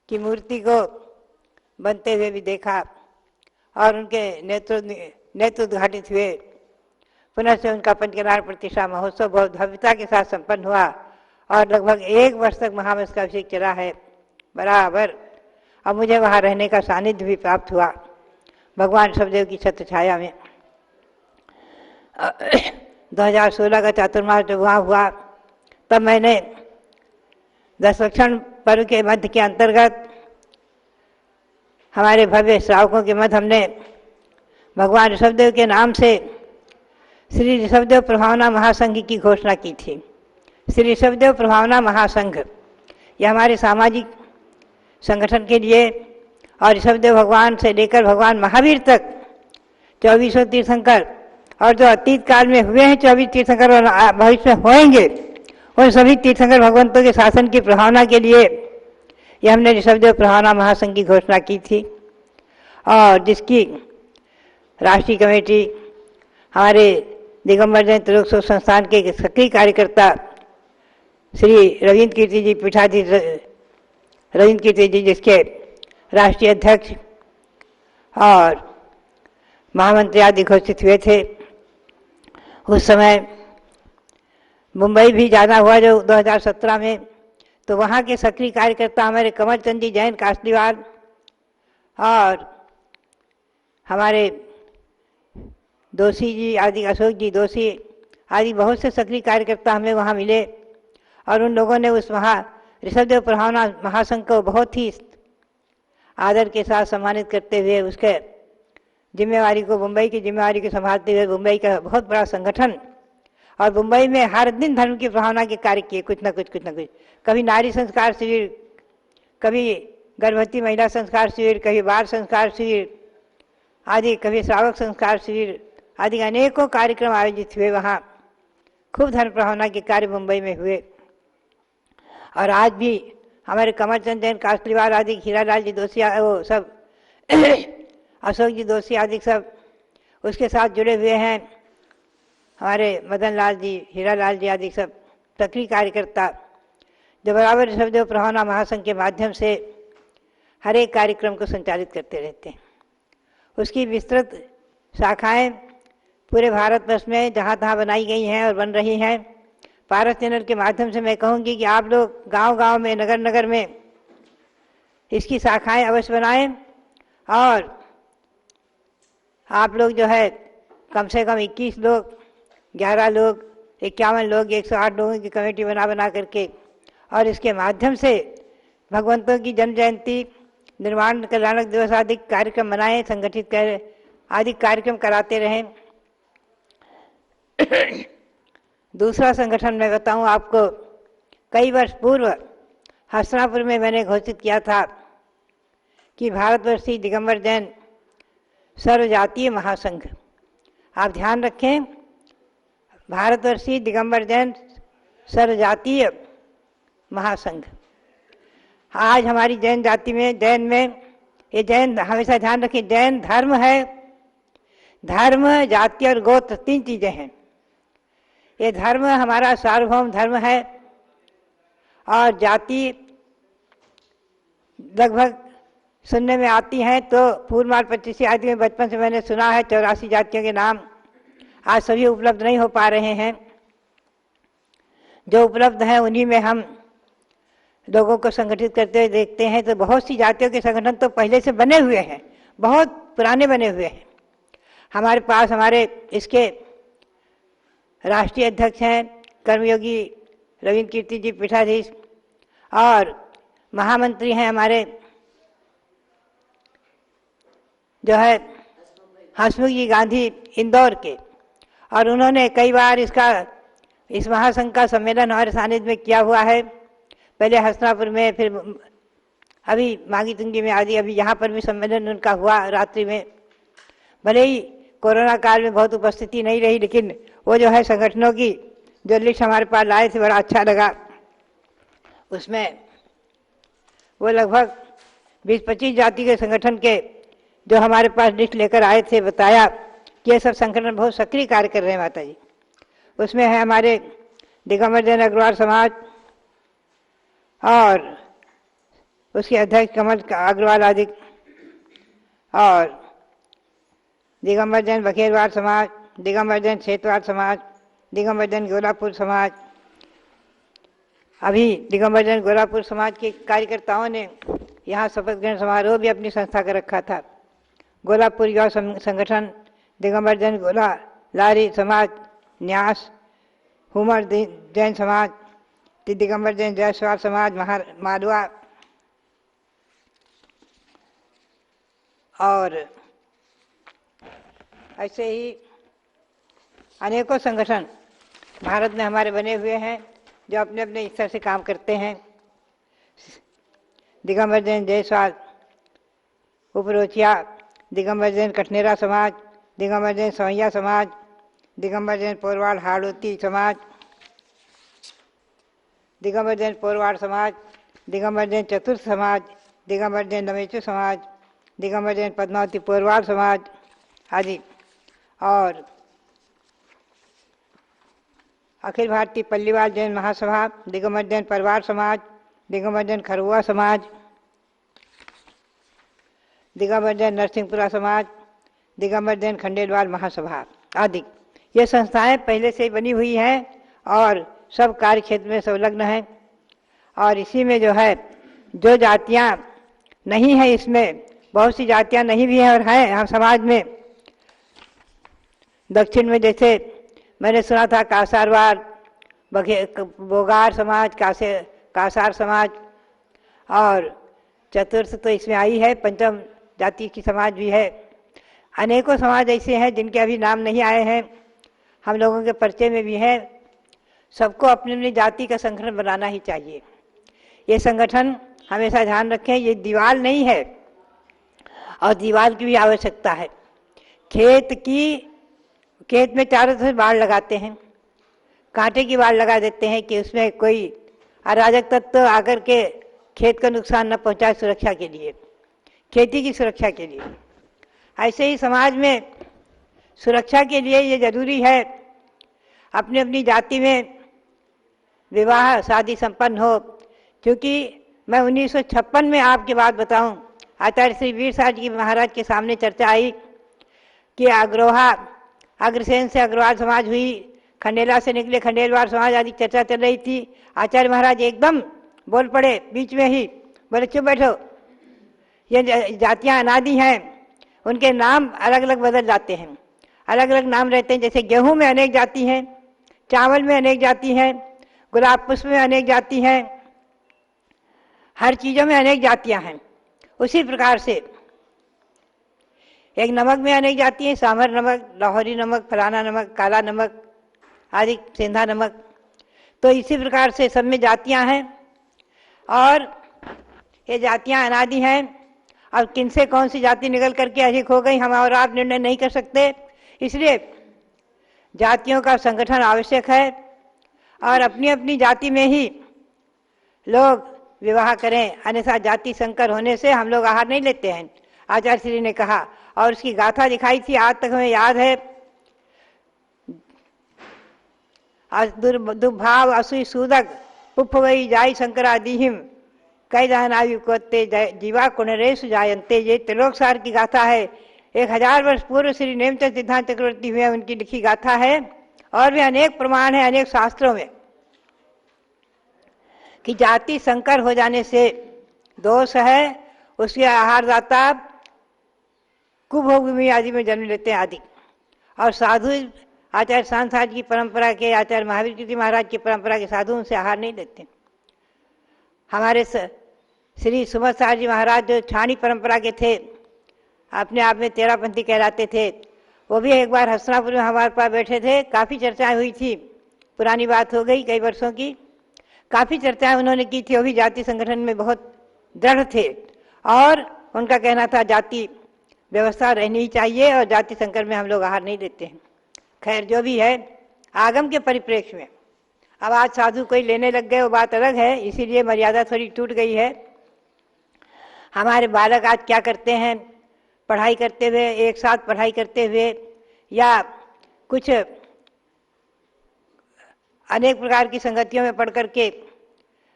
C: की मूर्ति को बनते हुए भी देखा और उनके नेत्र उद्घाटित हुए। पुनः से उनका पंचनारायण प्रतिष्ठा महोत्सव बहुत भव्यता के साथ संपन्न हुआ और लगभग 1 वर्ष तक महामंस का अभिषेक चला है बराबर। अब मुझे वहाँ रहने का सानिध्य भी प्राप्त हुआ भगवान ऋषभदेव की छत्र छाया में। 2016 का चातुर्मास जब वहाँ हुआ तब मैंने दशलक्षण पर्व के मध्य के अंतर्गत हमारे भव्य श्रावकों के मध्य हमने भगवान ऋषभदेव के नाम से श्री ऋषभदेव प्रभावना महासंघ की घोषणा की थी। श्री ऋषभदेव प्रभावना महासंघ यह हमारे सामाजिक संगठन के लिए और ऋषभदेव भगवान से लेकर भगवान महावीर तक 2400 तीर्थंकर और जो अतीत काल में हुए हैं 24 तीर्थंकर और भविष्य में होंगे उन सभी तीर्थंकर भगवंतों के शासन की प्रभावना के लिए यह हमने ऋषभदेव प्रभावना महासंघ की घोषणा की थी और जिसकी राष्ट्रीय कमेटी हमारे दिगंबर जैन त्रिलोक संस्थान के सक्रिय कार्यकर्ता श्री रविंद्र कीर्ति जी, पीठाधीश रविंद्र कीर्ति जी, जिसके राष्ट्रीय अध्यक्ष और महामंत्री आदि घोषित हुए थे। उस समय मुंबई भी जाना हुआ जो 2017 में, तो वहाँ के सक्रिय कार्यकर्ता हमारे कमल चंद जी जैन कासलीवाल और हमारे दोषी जी आदि, अशोक जी दोषी आदि बहुत से सक्रिय कार्यकर्ता हमें वहाँ मिले और उन लोगों ने उस ऋषभदेव प्रभावना महासंघ को बहुत ही आदर के साथ सम्मानित करते हुए उसके जिम्मेवारी को, मुंबई की जिम्मेवारी को संभालते हुए मुंबई का बहुत बड़ा संगठन और मुंबई में हर दिन धर्म की प्रभावना के कार्य किए, कुछ न कुछ। कभी नारी संस्कार शिविर, कभी गर्भवती महिला संस्कार शिविर, कभी बाल संस्कार शिविर आदि, कभी श्रावक संस्कार शिविर आदि अनेकों कार्यक्रम आयोजित हुए। वहाँ खूब धर्म प्रभावना के कार्य मुंबई में हुए। और आज भी हमारे कमलचंद जैन, कास्लीवाल आदि, हीरालाल जी दोषी, वो सब अशोक जी दोषी आदि सब उसके साथ जुड़े हुए हैं। हमारे मदन लाल जी, हीरालाल जी आदि सब सक्रिय कार्यकर्ता जो बराबर ऋषभदेव प्रभावना महासंघ के माध्यम से हर एक कार्यक्रम को संचालित करते रहते हैं। उसकी विस्तृत शाखाएं पूरे भारतवर्ष में जहाँ तहाँ बनाई गई हैं और बन रही हैं। पारस चैनल के माध्यम से मैं कहूँगी कि आप लोग गांव-गांव में, नगर नगर में इसकी शाखाएं अवश्य बनाएं। और आप लोग जो है कम से कम 21 लोग, 11 लोग, 51 लोग, 108 लोगों की कमेटी बना करके और इसके माध्यम से भगवंतों की जन्म जयंती, निर्माण कल्याणक दिवस आदि कार्यक्रम बनाएं, संगठित कर आदि कार्यक्रम कराते रहें। दूसरा संगठन मैं बताऊं आपको, कई वर्ष पूर्व हस्तिनापुर में मैंने घोषित किया था कि भारतवर्षीय दिगंबर जैन सर्वजातीय महासंघ। आप ध्यान रखें, भारतवर्षीय दिगंबर जैन सर्वजातीय महासंघ। आज हमारी जैन जाति में, जैन में, ये जैन हमेशा ध्यान रखें, जैन धर्म है। धर्म, जाति और गोत्र 3 चीजें हैं। ये धर्म हमारा सार्वभौम धर्म है और जाति लगभग सुनने में आती हैं तो पूर्वमाल 25 आदि में बचपन से मैंने सुना है 84 जातियों के नाम। आज सभी उपलब्ध नहीं हो पा रहे हैं। जो उपलब्ध हैं उन्हीं में हम लोगों को संगठित करते हुए देखते हैं। तो बहुत सी जातियों के संगठन तो पहले से बने हुए हैं, बहुत पुराने बने हुए हैं। हमारे पास हमारे इसके राष्ट्रीय अध्यक्ष हैं कर्मयोगी रविंद्र कीर्ति जी पीठाधीश, और महामंत्री हैं हमारे जो है हंसमुख जी गांधी इंदौर के, और उन्होंने कई बार इस महासंघ का सम्मेलन हमारे सानिध्य में किया हुआ है। पहले हस्तिनापुर में, फिर अभी मांगी तुंगी में आदि, अभी यहाँ पर भी सम्मेलन उनका हुआ रात्रि में। भले ही कोरोना काल में बहुत उपस्थिति नहीं रही, लेकिन वो जो है संगठनों की जो लिस्ट हमारे पास लाए थे बड़ा अच्छा लगा। उसमें वो लगभग 20-25 जाति के संगठन के जो हमारे पास लिस्ट लेकर आए थे, बताया कि ये सब संगठन बहुत सक्रिय कार्य कर रहे हैं माता जी। उसमें है हमारे दिगंबर जैन अग्रवाल समाज और उसके अध्यक्ष कमल अग्रवाल आदि, और दिगंबर जैन बखेरवाल समाज, दिगंबर जैन क्षेत्रवाल समाज, दिगंबर जैन गोलापुर समाज। अभी दिगंबर जैन गोलापुर समाज के कार्यकर्ताओं ने यहाँ शपथ ग्रहण समारोह भी अपनी संस्था का रखा था। गोलापुर युवा संगठन, दिगंबर जैन गोला लारी समाज, न्यास, हुमर जैन समाज, दिगंबर जैन जायसवाल समाज, मालवा, और ऐसे ही अनेकों संगठन भारत में हमारे बने हुए हैं जो अपने अपने स्तर से काम करते हैं। दिगंबर जैन जयसवाल उपरोचिया, दिगंबर जैन कठनेरा समाज, दिगंबर जैन सवैया समाज, दिगंबर जैन पोरवाड़ हाड़ोती समाज, दिगंबर जैन पोरवाड़ समाज, दिगंबर जैन चतुर्थ समाज, दिगंबर जैन नमेचु समाज, दिगंबर जैन पद्मावती पोरवाड़ समाज आदि, और अखिल भारतीय पल्लीवाल जैन महासभा, दिगंबर जैन परिवार समाज, दिगंबर जैन खरुआ समाज, दिगंबर जैन नरसिंहपुरा समाज, दिगंबर जैन खंडेलवाल महासभा आदि। ये संस्थाएं पहले से ही बनी हुई हैं और सब कार्य क्षेत्र में संलग्न हैं। और इसी में जो है जो जातियां नहीं हैं, इसमें बहुत सी जातियां नहीं भी हैं और हैं हम समाज में। दक्षिण में जैसे मैंने सुना था कासारवाड़, बोगार समाज, कासार समाज, और चतुर्थ तो इसमें आई है, पंचम जाति की समाज भी है। अनेकों समाज ऐसे हैं जिनके अभी नाम नहीं आए हैं, हम लोगों के परिचय में भी हैं। सबको अपनी अपनी जाति का संगठन बनाना ही चाहिए। ये संगठन हमेशा ध्यान रखें, ये दीवार नहीं है और दीवार की भी आवश्यकता है। खेत में चारों तरफ बाड़ लगाते हैं, कांटे की बाड़ लगा देते हैं कि उसमें कोई अराजक तत्व आकर के खेत को नुकसान न पहुंचाए, सुरक्षा के लिए, खेती की सुरक्षा के लिए। ऐसे ही समाज में सुरक्षा के लिए ये जरूरी है अपनी अपनी जाति में विवाह शादी संपन्न हो। क्योंकि मैं 1956 में आपकी बात बताऊं, आचार्य श्री वीर साहब जी महाराज के सामने चर्चा आई कि अग्रसेन से अग्रवाल समाज हुई, खंडेला से निकले खंडेलवाल समाज आदि चर्चा चल रही थी। आचार्य महाराज एकदम बोल पड़े बीच में ही, बोले चुप बैठो, ये जातियां अनादि हैं, उनके नाम अलग अलग बदल जाते हैं, अलग अलग नाम रहते हैं। जैसे गेहूं में अनेक जाति हैं, चावल में अनेक जाति हैं, गुलाब पुष्प में अनेक जाति हैं, हर चीज़ों में अनेक जातियां हैं। उसी प्रकार से एक नमक में अनेक जाति हैं, सांभर नमक, लाहौरी नमक, फलाना नमक, काला नमक आदि, सेंधा नमक। तो इसी प्रकार से सब में जातियां हैं और ये जातियां अनादि हैं। अब किनसे कौन सी जाति निकल करके अधिक हो गई हम और आप निर्णय नहीं कर सकते। इसलिए जातियों का संगठन आवश्यक है और अपनी अपनी जाति में ही लोग विवाह करें, अन्यथा जाति संकर होने से हम लोग आहार नहीं लेते हैं, आचार्य श्री ने कहा। और उसकी गाथा दिखाई थी, आज तक हमें याद है। दुर्भाव असूय सूदक पुप्पवई जाय शंकरादिहिम कई दहनायु कोते जीवा कुणरेश जायंते। ये त्रिलोकसार की गाथा है, 1000 वर्ष पूर्व श्री नेमचंद सिद्धांत चक्रवर्ती हुए उनकी लिखी गाथा है। और भी अनेक प्रमाण है अनेक शास्त्रों में कि जाति संकर हो जाने से दोष है, उसके आहारदाता कुभोगभूमि आदि में जन्म लेते हैं आदि। और साधु आचार्य शांत साहब की परंपरा के, आचार्य महावीर कीर्ति महाराज की परंपरा के साधु उनसे आहार नहीं लेते। हमारे श्री सुमत साहब जी महाराज जो छाणी परंपरा के थे, अपने आप में तेरापंथी कहलाते थे, वो भी एक बार हसनापुर में हमारे पास बैठे थे। काफ़ी चर्चाएं हुई थी, पुरानी बात हो गई कई वर्षों की, काफ़ी चर्चाएं उन्होंने की थी। वो भी जाति संगठन में बहुत दृढ़ थे और उनका कहना था जाति व्यवस्था रहनी ही चाहिए और जाति संकर में हम लोग आहार नहीं देते हैं। खैर जो भी है, आगम के परिप्रेक्ष्य में अब आज साधु कोई लेने लग गए वो बात अलग है, इसीलिए मर्यादा थोड़ी टूट गई है। हमारे बालक आज क्या करते हैं, पढ़ाई करते हुए, एक साथ पढ़ाई करते हुए या कुछ अनेक प्रकार की संगतियों में पढ़ करके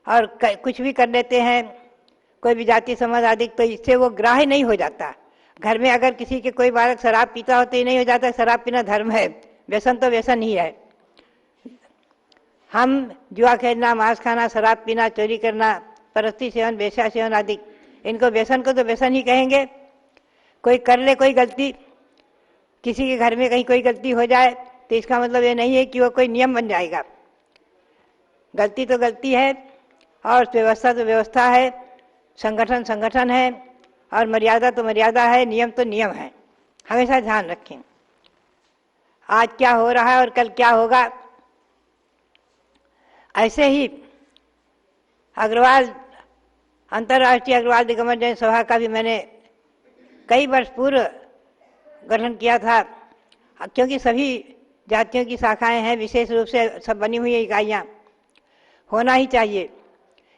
C: और कुछ भी कर लेते हैं, कोई भी जाति समाज आदि, तो इससे वो ग्राह्य नहीं हो जाता। घर में अगर किसी के कोई बालक शराब पीता हो तो ये नहीं हो जाता शराब पीना धर्म है, व्यसन तो व्यसन ही है। हम जुआ खेलना, मांस खाना, शराब पीना, चोरी करना, परस्ती सेवन, वेश्या सेवन आदि, इनको व्यसन को तो व्यसन ही कहेंगे। कोई कर ले कोई गलती, किसी के घर में कहीं कोई गलती हो जाए तो इसका मतलब ये नहीं है कि वो कोई नियम बन जाएगा। गलती तो गलती है और व्यवस्था तो व्यवस्था है, संगठन संगठन है और मर्यादा तो मर्यादा है, नियम तो नियम है। हमेशा ध्यान रखें आज क्या हो रहा है और कल क्या होगा। ऐसे ही अग्रवाल अंतर्राष्ट्रीय अग्रवाल दिगंबर जैन सभा का भी मैंने कई वर्ष पूर्व गठन किया था, क्योंकि सभी जातियों की शाखाएं हैं, विशेष रूप से सब बनी हुई इकाइयाँ होना ही चाहिए।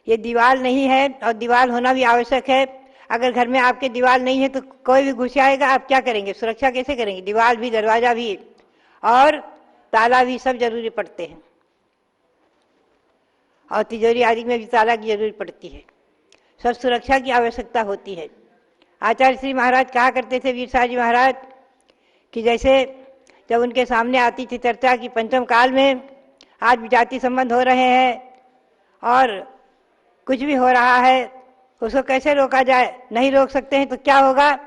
C: ये दीवार नहीं है और दीवार होना भी आवश्यक है। अगर घर में आपके दीवार नहीं है तो कोई भी घुस आएगा, आप क्या करेंगे, सुरक्षा कैसे करेंगे। दीवार भी, दरवाजा भी और ताला भी सब जरूरी पड़ते हैं और तिजोरी आदि में भी ताला की जरूरत पड़ती है। सब सुरक्षा की आवश्यकता होती है। आचार्य श्री महाराज कहा करते थे, वीर साहब जी महाराज, कि जैसे जब उनके सामने आती थी चर्चा की पंचम काल में आज भी जाति संबंध हो रहे हैं और कुछ भी हो रहा है, उसको कैसे रोका जाए, नहीं रोक सकते हैं तो क्या होगा।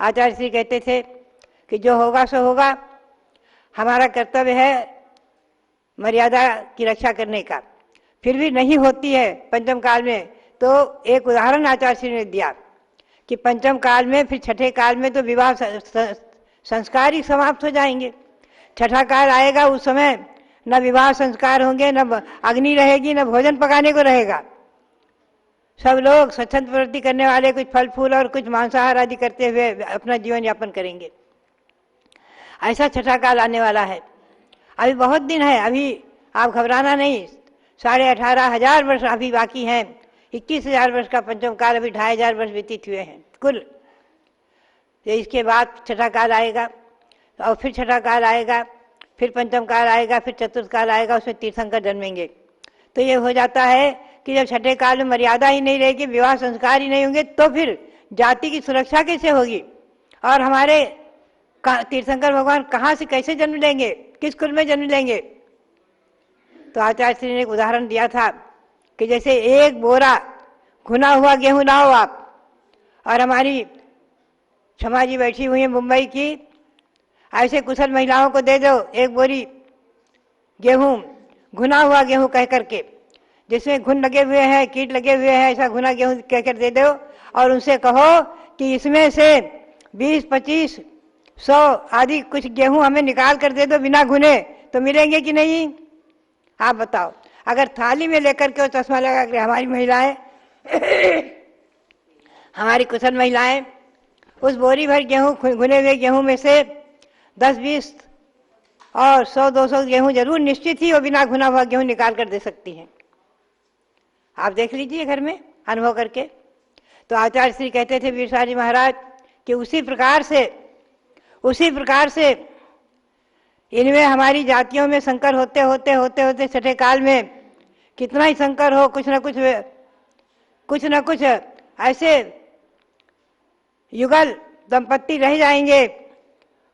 C: आचार्य श्री कहते थे कि जो होगा सो होगा, हमारा कर्तव्य है मर्यादा की रक्षा करने का। फिर भी नहीं होती है पंचम काल में, तो एक उदाहरण आचार्य श्री ने दिया कि पंचम काल में, फिर छठे काल में तो विवाह संस्कार ही समाप्त हो जाएंगे। छठा काल आएगा, उस समय न विवाह संस्कार होंगे, न अग्नि रहेगी, न भोजन पकाने को रहेगा। सब लोग स्वच्छंद प्रवृत्ति करने वाले कुछ फल फूल और कुछ मांसाहार आदि करते हुए अपना जीवन यापन करेंगे। ऐसा छठा काल आने वाला है। अभी बहुत दिन है, अभी आप घबराना नहीं। 18,500 वर्ष अभी बाकी हैं। 21,000 वर्ष का पंचम काल, अभी 2,500 वर्ष व्यतीत हुए हैं कुल। तो इसके बाद छठा काल आएगा और फिर छठा काल आएगा, फिर पंचम काल आएगा, फिर चतुर्थ काल आएगा, उसमें तीर्थंकर जन्मेंगे। तो ये हो जाता है कि जब छठे काल में मर्यादा ही नहीं रहेगी, विवाह संस्कार ही नहीं होंगे, तो फिर जाति की सुरक्षा कैसे होगी? और हमारे तीर्थंकर भगवान कहाँ से कैसे जन्म लेंगे, किस कुल में जन्म लेंगे? तो आचार्य श्री ने एक उदाहरण दिया था कि जैसे एक बोरा भुना हुआ गेहूं लाओ आप, और हमारी क्षमा जी बैठी हुई है मुंबई की, ऐसे कुशल महिलाओं को दे दो एक बोरी गेहूं, घुना हुआ गेहूं कह करके, जिसमें घुन लगे हुए हैं, कीट लगे हुए हैं, ऐसा घुना गेहूं कहकर दे दो, और उनसे कहो कि इसमें से 20, 25, 100 आदि कुछ गेहूं हमें निकाल कर दे दो बिना घुने, तो मिलेंगे कि नहीं? आप बताओ। अगर थाली में लेकर के वो चश्मा लगा कर हमारी महिलाएं हमारी कुशल महिलाएं उस बोरी भर गेहूं, घुने हुए गेहूं में से 10, 20 और 100, 200 गेहूं जरूर निश्चित ही वो बिना घुना हुआ गेहूं निकाल कर दे सकती हैं। आप देख लीजिए घर में अनुभव करके। तो आचार्य श्री कहते थे वीरसार जी महाराज कि उसी प्रकार से इनमें हमारी जातियों में संकर होते होते छठे काल में कितना ही संकर हो, कुछ न कुछ ऐसे युगल दंपत्ति रह जाएंगे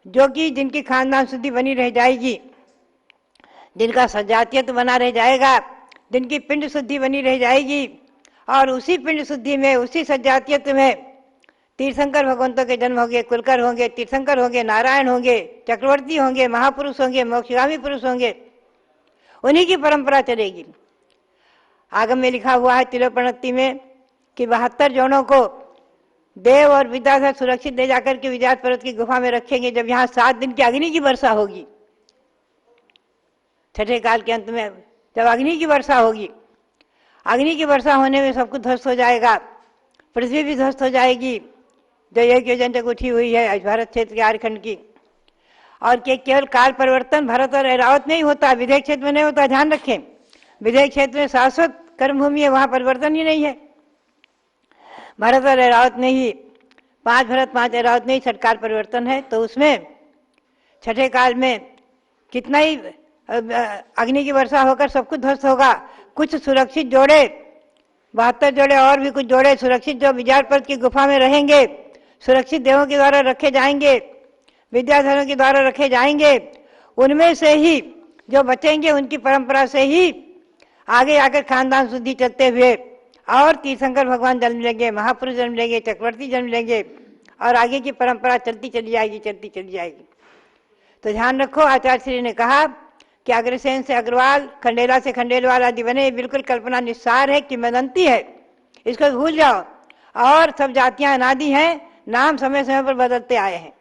C: जो कि जिनकी खानदान शुद्धि बनी रह जाएगी, जिनका सजातीयत्व बना रह जाएगा, जिनकी पिंड शुद्धि बनी रह जाएगी, और उसी पिंड शुद्धि में, उसी सजातीयत्व में तीर्थंकर भगवंतों के जन्म होंगे, कुलकर होंगे, तीर्थंकर होंगे, नारायण होंगे, चक्रवर्ती होंगे, महापुरुष होंगे, मोक्षगामी पुरुष होंगे। उन्हीं की परंपरा चलेगी। आगम में लिखा हुआ है तिलोपनत्ति में कि 72 जोड़ों को देव और विद्याधर सुरक्षित ले जाकर के विजयात पर्वत की गुफा में रखेंगे जब यहाँ 7 दिन की अग्नि की वर्षा होगी। छठे काल के अंत में जब अग्नि की वर्षा होगी, अग्नि की वर्षा होने में सब कुछ ध्वस्त हो जाएगा, पृथ्वी भी ध्वस्त हो जाएगी जो 1 योजन तक उठी हुई है भारत क्षेत्र के आर्यखंड की। और केवल काल परिवर्तन भरत और ऐरावत में ही होता, विदेह क्षेत्र में नहीं होता। ध्यान रखें, विदेह क्षेत्र में शाश्वत कर्मभूमि है, वहां परिवर्तन ही नहीं है। भरत और ऐरावत में ही 5 भरत 5 ऐरावत में ही छठकाल परिवर्तन है। तो उसमें छठे काल में कितना ही अग्नि की वर्षा होकर सब कुछ ध्वस्त होगा। कुछ सुरक्षित जोड़े, 72 जोड़े और भी कुछ जोड़े सुरक्षित जो विजयात पर्वत की गुफा में रहेंगे, सुरक्षित देवों के द्वारा रखे जाएंगे, विद्याधरों के द्वारा रखे जाएंगे। उनमें से ही जो बचेंगे उनकी परंपरा से ही आगे आकर खानदान शुद्धि चलते हुए और तीर्थंकर भगवान जन्म लेंगे, महापुरुष जन्म लेंगे, चक्रवर्ती जन्म लेंगे, और आगे की परंपरा चलती चली जाएगी। तो ध्यान रखो, आचार्य श्री ने कहा कि अग्रसेन से अग्रवाल, खंडेला से खंडेलवाल आदि बने, बिल्कुल कल्पना निस्सार है, किंवदंती है, इसको भूल जाओ। और सब जातियां अनादि हैं, नाम समय समय पर बदलते आए हैं,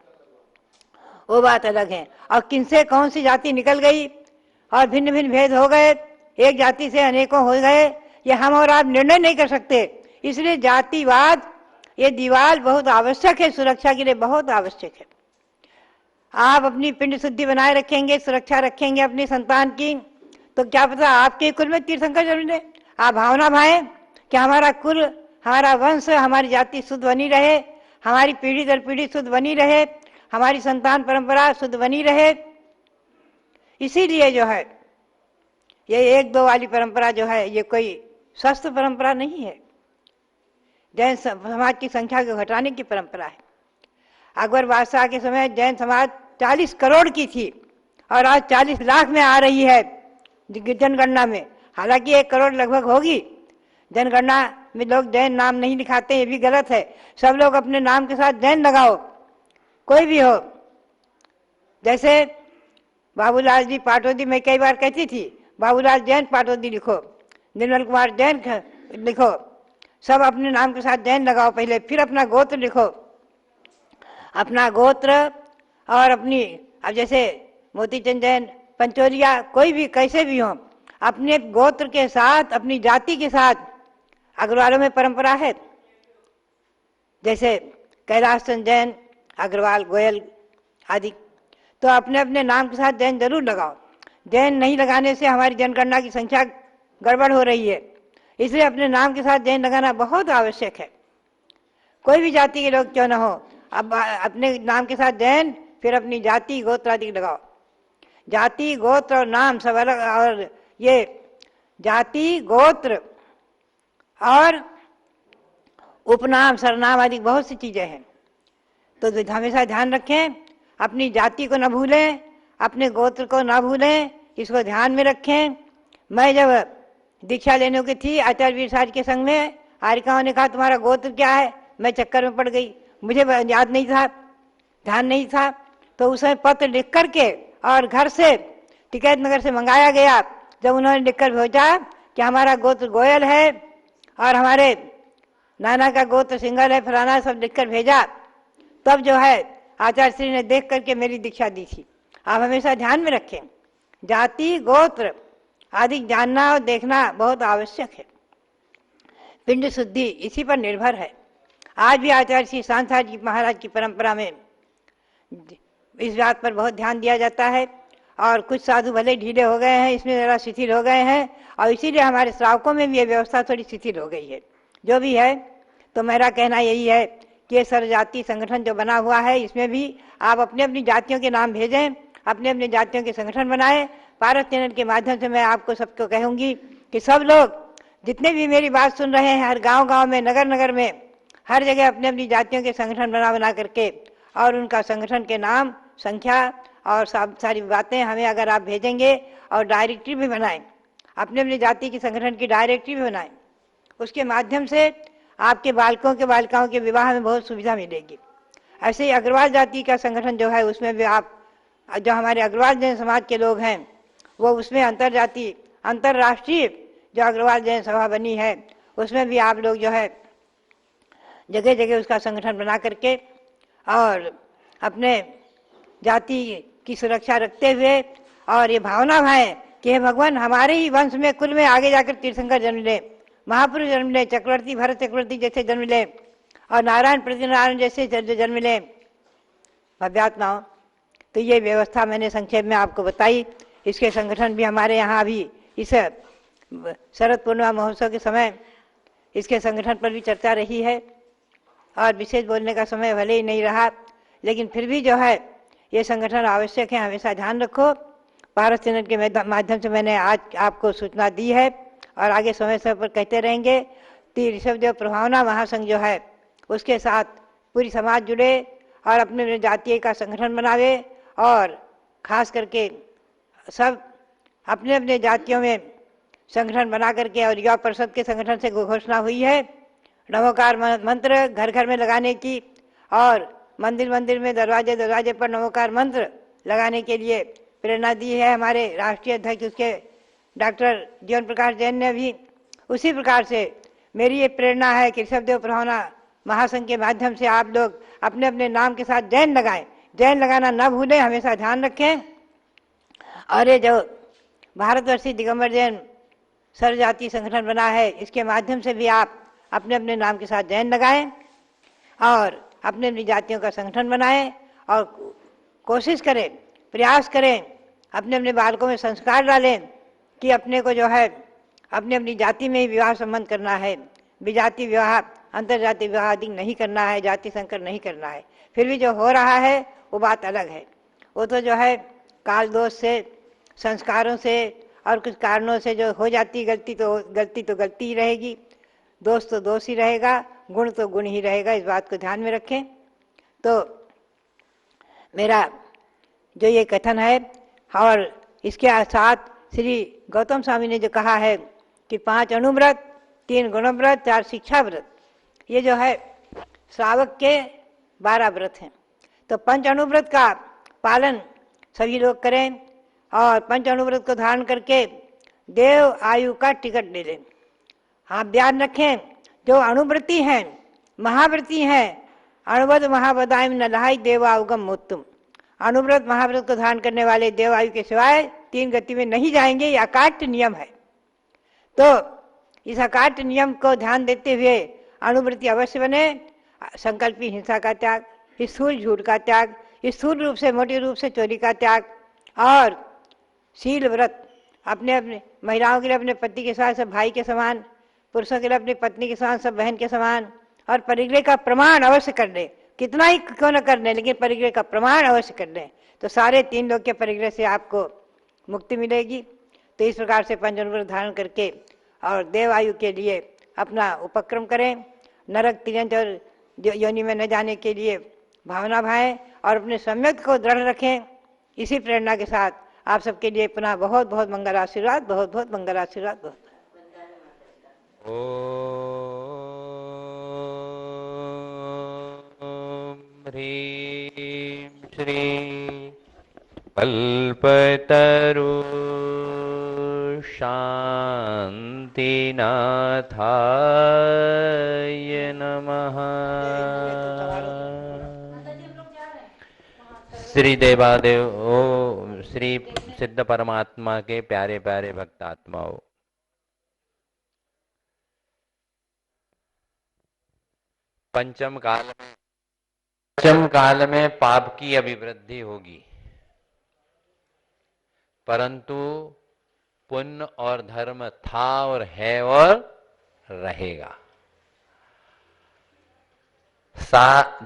C: वो बात अलग है। और किनसे कौन सी जाति निकल गई और भिन्न भिन्न भेद हो गए, एक जाति से अनेकों हो गए, ये हम और आप निर्णय नहीं कर सकते। इसलिए जातिवाद, ये दीवार बहुत आवश्यक है, सुरक्षा के लिए बहुत आवश्यक है। आप अपनी पिंड शुद्धि बनाए रखेंगे, सुरक्षा रखेंगे अपनी संतान की, तो क्या पता आपके कुल में तीर्थंकर जन्म ले। आप भावना भाएं कि हमारा कुल, हमारा वंश, हमारी जाति शुद्ध बनी रहे, हमारी पीढ़ी दर पीढ़ी शुद्ध बनी रहे, हमारी संतान परंपरा शुद्ध बनी रहे। इसीलिए जो है ये 1-2 वाली परंपरा जो है ये कोई स्वस्थ परंपरा नहीं है, जैन समाज की संख्या को घटाने की परंपरा है। अकबर बादशाह के समय जैन समाज 40 करोड़ की थी और आज 40 लाख में आ रही है जनगणना में। हालांकि 1 करोड़ लगभग होगी। जनगणना में लोग जैन नाम नहीं लिखाते, ये भी गलत है। सब लोग अपने नाम के साथ जैन लगाओ, कोई भी हो। जैसे बाबूलाल जी पाटोदी, मैं कई बार कहती थी बाबूलाल जैन पाटोदी लिखो, निर्मल कुमार जैन लिखो, सब अपने नाम के साथ जैन लगाओ पहले, फिर अपना गोत्र लिखो। अपना गोत्र और अपनी, अब जैसे मोतीचंद जैन, पंचोलिया, कोई भी कैसे भी हो, अपने गोत्र के साथ, अपनी जाति के साथ अग्रवालों में परंपरा है, जैसे कैलाश चंद जैन, अग्रवाल, गोयल आदि, तो अपने अपने नाम के साथ जैन जरूर लगाओ। जैन नहीं लगाने से हमारी जनगणना की संख्या गड़बड़ हो रही है, इसलिए अपने नाम के साथ जैन लगाना बहुत आवश्यक है। कोई भी जाति के लोग क्यों न हो, अब अपने नाम के साथ जैन, फिर अपनी जाति गोत्र आदि लगाओ। जाति गोत्र और नाम सब अलग, और ये जाति गोत्र और उपनाम सरनाम आदि बहुत सी चीजें हैं। तो हमेशा ध्यान रखें, अपनी जाति को न भूलें, अपने गोत्र को न भूलें, इसको ध्यान में रखें। मैं जब दीक्षा लेने की थी आचार्य वीर साज के संग में, आर्यकाओं ने कहा तुम्हारा गोत्र क्या है, मैं चक्कर में पड़ गई, मुझे याद नहीं था, ध्यान नहीं था। तो उस समय पत्र लिख करके और घर से टिकैत नगर से मंगाया गया। जब उन्होंने लिखकर भेजा कि हमारा गोत्र गोयल है और हमारे नाना का गोत्र सिंगल है, फलाना सब लिखकर भेजा, तब जो है आचार्य श्री ने देख करके मेरी दीक्षा दी थी। आप हमेशा ध्यान में रखें, जाति गोत्र आदि जानना और देखना बहुत आवश्यक है। पिंड शुद्धि इसी पर निर्भर है। आज भी आचार्य श्री सांसार जी महाराज की परंपरा में इस बात पर बहुत ध्यान दिया जाता है, और कुछ साधु भले ढीले हो गए हैं, इसमें जरा शिथिल हो गए हैं, और इसीलिए हमारे श्रावकों में भी ये व्यवस्था थोड़ी शिथिल हो गई है। जो भी है, तो मेरा कहना यही है कि ये सर्वजातीय संगठन जो बना हुआ है, इसमें भी आप अपने अपनी जातियों के नाम भेजें, अपने अपने जातियों के संगठन बनाएं। पारस चैनल के माध्यम से मैं आपको सबको कहूँगी कि सब लोग जितने भी मेरी बात सुन रहे हैं, हर गांव-गांव में, नगर नगर में, हर जगह अपने अपनी जातियों के संगठन बना करके, और उनका संगठन के नाम, संख्या और सारी बातें हमें अगर आप भेजेंगे, और डायरेक्टरी भी बनाएं, अपने अपने जाति के संगठन की डायरेक्टरी भी बनाएं, उसके माध्यम से आपके बालकों के बालिकाओं के विवाह में बहुत सुविधा मिलेगी। ऐसे ही अग्रवाल जाति का संगठन जो है, उसमें भी आप, जो हमारे अग्रवाल जैन समाज के लोग हैं, वो उसमें अंतरजातीय अंतर्राष्ट्रीय जो अग्रवाल जैन सभा बनी है, उसमें भी आप लोग जो है जगह जगह उसका संगठन बना करके और अपने जाति की सुरक्षा रखते हुए, और ये भावना भाएं कि हे भगवान, हमारे ही वंश में कुल में आगे जाकर तीर्थंकर जन्म ले, महापुरुष जन्म ले, चक्रवर्ती भरत चक्रवर्ती जैसे जन्म ले, और नारायण प्रतिनारायण जैसे जन्म ले, भव्यात्माओं। तो ये व्यवस्था मैंने संक्षेप में आपको बताई। इसके संगठन भी हमारे यहाँ अभी इस शरद पूर्णिमा महोत्सव के समय इसके संगठन पर भी चर्चा रही है, और विशेष बोलने का समय भले ही नहीं रहा, लेकिन फिर भी जो है ये संगठन आवश्यक है, हमेशा ध्यान रखो। पारस चैनल के माध्यम से मैंने आज आपको सूचना दी है, और आगे समय समय पर कहते रहेंगे। ऋषभदेव प्रभावना महासंघ जो है, उसके साथ पूरी समाज जुड़े और अपने जातीय का संगठन बनावे, और खास करके सब अपने अपने जातियों में संगठन बना करके, और युवा परिषद के संगठन से घोषणा हुई है नमोकार मंत्र घर घर में लगाने की, और मंदिर मंदिर में दरवाजे दरवाजे पर नमोकार मंत्र लगाने के लिए प्रेरणा दी है हमारे राष्ट्रीय अध्यक्ष उसके डॉक्टर जीवन प्रकाश जैन ने भी। उसी प्रकार से मेरी ये प्रेरणा है कि ऋषभदेव प्रभावना महासंघ के माध्यम से आप लोग अपने अपने नाम के साथ जैन लगाएं, जैन लगाना न भूलें, हमेशा ध्यान रखें। और ये जो भारतवर्षीय दिगंबर जैन सर्वजातीय संगठन बना है, इसके माध्यम से भी आप अपने अपने नाम के साथ जैन लगाएं और अपने अपनी जातियों का संगठन बनाएं, और कोशिश करें, प्रयास करें, अपने अपने बालकों में संस्कार डालें कि अपने को जो है अपनी अपनी जाति में ही विवाह संबंध करना है, विजाति विवाह, अंतर्जातीय विवाह आदि नहीं करना है, जाति संकर नहीं करना है। फिर भी जो हो रहा है वो बात अलग है, वो तो जो है काल दोष से, संस्कारों से और कुछ कारणों से जो हो जाती गलती तो गलती ही रहेगी, दोष तो दोष ही रहेगा, गुण तो गुण ही रहेगा। इस बात को ध्यान में रखें। तो मेरा जो ये कथन है, और इसके साथ श्री गौतम स्वामी ने जो कहा है कि 5 अणुव्रत, 3 गुणव्रत, 4 शिक्षा व्रत, ये जो है श्रावक के 12 व्रत हैं। तो 5 अणुव्रत का पालन सभी लोग करें, और 5 अणुव्रत को धारण करके देव आयु का टिकट ले लें। हाँ, ध्यान रखें, जो अणुव्रती हैं, महाव्रती हैं, अणुव्रत महावदायम न लहाई देवाउगम मोत्तुम, अणुव्रत महाव्रत को धारण करने वाले देवायु के सिवाय 3 गति में नहीं जाएंगे, ये अकाट्य नियम है। तो इस अकाट्य नियम को ध्यान देते हुए अणुवृत्ति अवश्य बने। संकल्पी हिंसा का त्याग, स्थूल झूठ का त्याग, स्थूल रूप से मोटे रूप से चोरी का त्याग, और शील व्रत, अपने अपने महिलाओं के लिए अपने पति के साथ सब भाई के समान, पुरुषों के लिए अपनी पत्नी के समान सब बहन के समान, और परिग्रह का प्रमाण अवश्य कर ले, कितना ही क्यों न कर ले, लेकिन परिग्रह का प्रमाण अवश्य कर ले, तो सारे 3 लोग के परिग्रह से आपको मुक्ति मिलेगी। तो इस प्रकार से पंचव्रत धारण करके और देव आयु के लिए अपना उपक्रम करें, नरक तिरंज और योनि में न जाने के लिए भावना भाएं और अपने सम्यक को दृढ़ रखें। इसी प्रेरणा के साथ आप सबके लिए पुनः बहुत बहुत मंगल आशीर्वाद, बहुत बहुत मंगल आशीर्वाद। बहुत
D: ओम ह्रीं श्रीं कल्पतरु शांतिनाथाय नमः। श्री देवादेव ओ श्री सिद्ध परमात्मा के प्यारे प्यारे भक्त आत्माओं, पंचम काल में पाप की अभिवृद्धि होगी, परंतु पुण्य और धर्म था और है और रहेगा।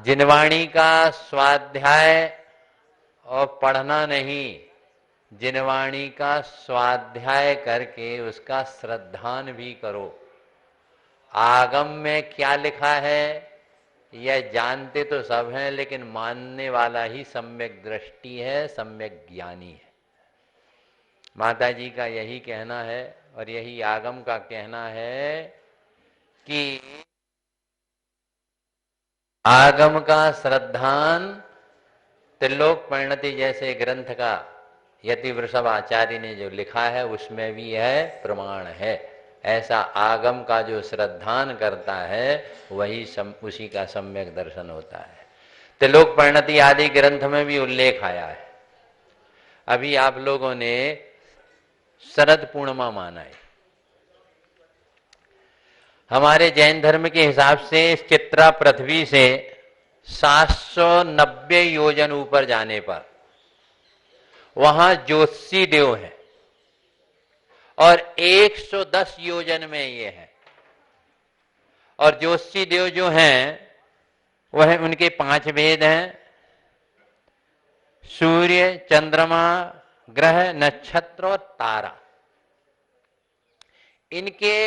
D: जिनवाणी का स्वाध्याय और पढ़ना नहीं, जिनवाणी का स्वाध्याय करके उसका श्रद्धान भी करो। आगम में क्या लिखा है यह जानते तो सब हैं, लेकिन मानने वाला ही सम्यक दृष्टि है, सम्यक ज्ञानी है। माता जी का यही कहना है और यही आगम का कहना है कि आगम का श्रद्धान त्रिलोक परिणति जैसे ग्रंथ का यति वृषभ आचार्य ने जो लिखा है उसमें भी है प्रमाण है। ऐसा आगम का जो श्रद्धान करता है वही उसी का सम्यक दर्शन होता है। त्रिलोक परिणति आदि ग्रंथ में भी उल्लेख आया है। अभी आप लोगों ने शरद पूर्णिमा मनाई। हमारे जैन धर्म के हिसाब से चित्रा पृथ्वी से 790 योजन ऊपर जाने पर वहां ज्योतिषी देव है और 110 योजन में ये है। और ज्योतिषी देव जो हैं वह उनके 5 भेद हैं: सूर्य, चंद्रमा, ग्रह, नक्षत्र और तारा। इनके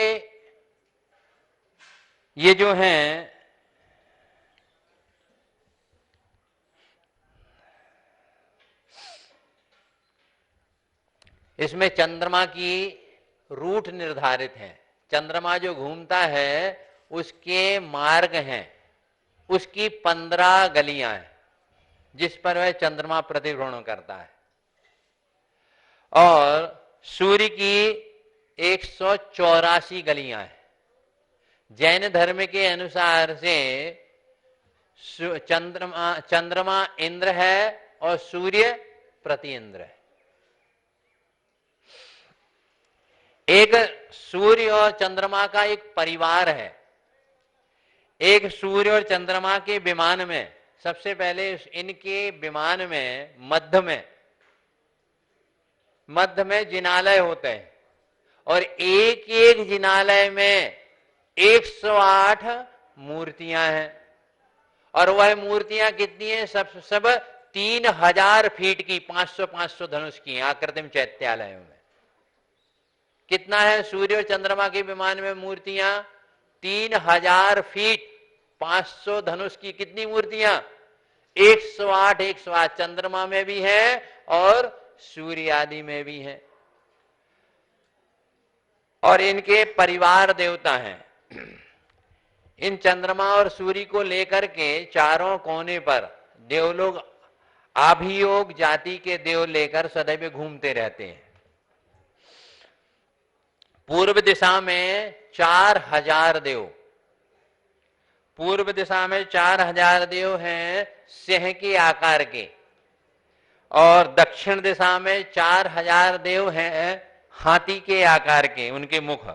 D: ये जो हैं इसमें चंद्रमा की रूट निर्धारित है। चंद्रमा जो घूमता है उसके मार्ग हैं, उसकी 15 गलियां हैं जिस पर वह चंद्रमा प्रतिभ्रमण करता है। और सूर्य की 184 गलियां हैं। जैन धर्म के अनुसार से चंद्रमा इंद्र है और सूर्य प्रति इंद्र है। एक सूर्य और चंद्रमा का एक परिवार है। एक सूर्य और चंद्रमा के विमान में, सबसे पहले इनके विमान में मध्य में जिनालय होते हैं और एक एक जिनालय में 108 मूर्तियां हैं। और वह मूर्तियां कितनी हैं? सब 3000 फीट की, 500 धनुष की आकृति में चैत्यालयों में। कितना है सूर्य और चंद्रमा के विमान में मूर्तियां? 3000 फीट, 500 धनुष की कितनी मूर्तियां? 108 चंद्रमा में भी है और सूर्य आदि में भी है। और इनके परिवार देवता हैं। इन चंद्रमा और सूर्य को लेकर के चारों कोने पर देवलोग अभियोग जाति के देव लेकर सदैव घूमते रहते हैं। पूर्व दिशा में 4000 देव, पूर्व दिशा में 4000 देव हैं सिंह के आकार के, और दक्षिण दिशा में 4000 देव हैं हाथी के आकार के, उनके मुख।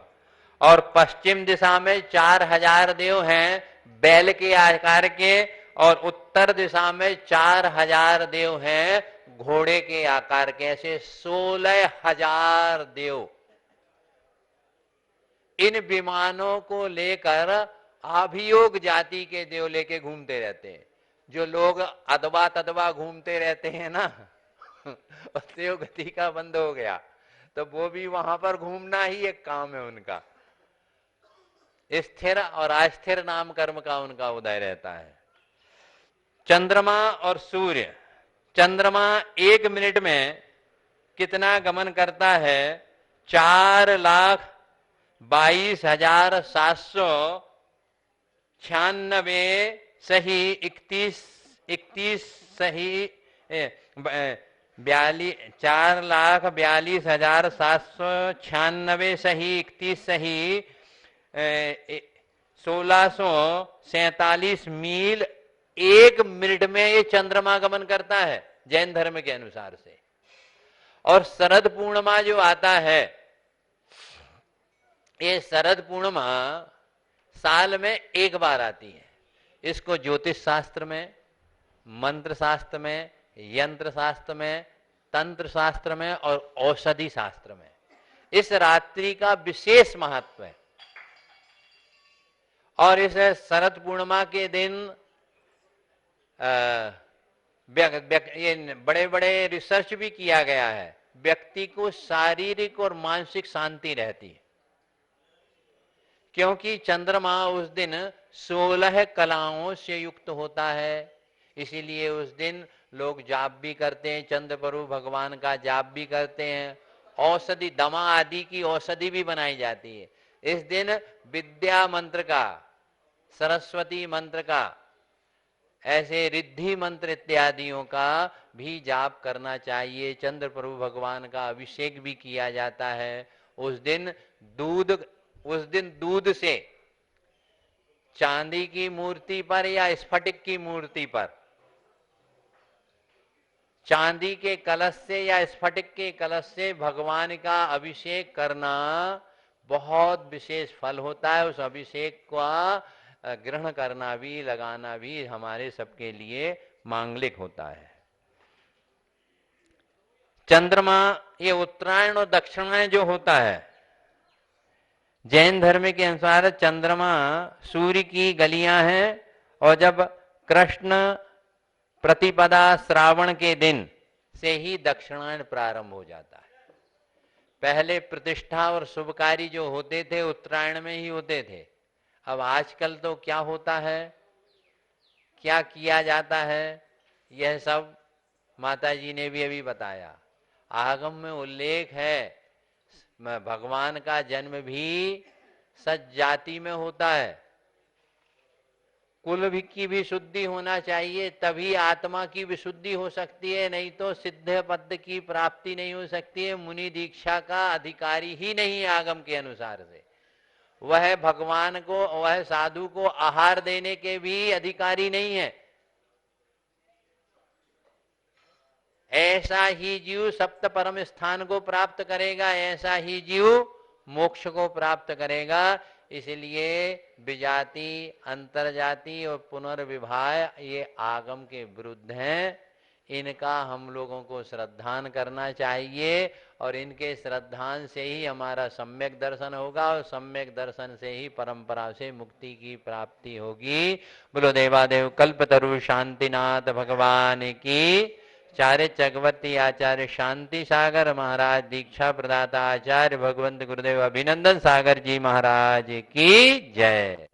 D: और पश्चिम दिशा में 4000 देव हैं बैल के आकार के, और उत्तर दिशा में 4000 देव हैं घोड़े के आकार के। ऐसे 16,000 देव इन विमानों को लेकर अभियोग जाति के देव लेके घूमते रहते हैं। जो लोग अदबा तदबा घूमते रहते हैं ना, देव गति का बंद हो गया, तो वो भी वहां पर घूमना ही एक काम है उनका। स्थिर और अस्थिर नाम कर्म का उनका उदय रहता है। चंद्रमा और सूर्य, चंद्रमा 1 मिनट में कितना गमन करता है? 4,22,796 सही 41 सही 4,42,796 सही 31 सही 1647 मील 1 मिनट में ये चंद्रमा गमन करता है जैन धर्म के अनुसार से। और शरद पूर्णिमा जो आता है, ये शरद पूर्णिमा साल में एक बार आती है। इसको ज्योतिष शास्त्र में, मंत्र शास्त्र में, यंत्र शास्त्र में, तंत्र शास्त्र में और औषधि शास्त्र में इस रात्रि का विशेष महत्व है। और इस शरद पूर्णिमा के दिन ये बड़े बड़े रिसर्च भी किया गया है, व्यक्ति को शारीरिक और मानसिक शांति रहती है, क्योंकि चंद्रमा उस दिन 16 कलाओं से युक्त होता है। इसीलिए उस दिन लोग जाप भी करते हैं, चंद्र प्रभु भगवान का जाप भी करते हैं। औषधि, दमा आदि की औषधि भी बनाई जाती है। इस दिन विद्या मंत्र का, सरस्वती मंत्र का, ऐसे रिद्धि मंत्र इत्यादियों का भी जाप करना चाहिए। चंद्र प्रभु भगवान का अभिषेक भी किया जाता है। उस दिन दूध से चांदी की मूर्ति पर या स्फटिक की मूर्ति पर, चांदी के कलश से या स्फटिक के कलश से भगवान का अभिषेक करना बहुत विशेष फल होता है। उस अभिषेक का ग्रहण करना भी, लगाना भी हमारे सबके लिए मांगलिक होता है। चंद्रमा, ये उत्तरायण और दक्षिणायन जो होता है, जैन धर्म के अनुसार चंद्रमा सूर्य की गलियां हैं। और जब कृष्ण प्रतिपदा श्रावण के दिन से ही दक्षिणायन प्रारंभ हो जाता है। पहले प्रतिष्ठा और शुभ कार्य जो होते थे उत्तरायण में ही होते थे। अब आजकल तो क्या होता है, क्या किया जाता है, यह सब माता जी ने भी अभी बताया। आगम में उल्लेख है, भगवान का जन्म भी सच जाति में होता है। कुल भी की भी शुद्धि होना चाहिए, तभी आत्मा की विशुद्धि हो सकती है, नहीं तो सिद्ध पद की प्राप्ति नहीं हो सकती है। मुनि दीक्षा का अधिकारी ही नहीं आगम के अनुसार से। वह भगवान को, वह साधु को आहार देने के भी अधिकारी नहीं है। ऐसा ही जीव सप्त परम स्थान को प्राप्त करेगा, ऐसा ही जीव मोक्ष को प्राप्त करेगा। इसलिए विजाति, अंतरजाति और पुनर्विवाह ये आगम के विरुद्ध हैं। इनका हम लोगों को श्रद्धान करना चाहिए और इनके श्रद्धान से ही हमारा सम्यक दर्शन होगा और सम्यक दर्शन से ही परंपरा से मुक्ति की प्राप्ति होगी। बोलो देवादेव कल्पतरु शांतिनाथ भगवान की। आचार्य चक्रवर्ती आचार्य शांति सागर महाराज, दीक्षा प्रदाता आचार्य भगवंत गुरुदेव अभिनंदन सागर जी महाराज की जय।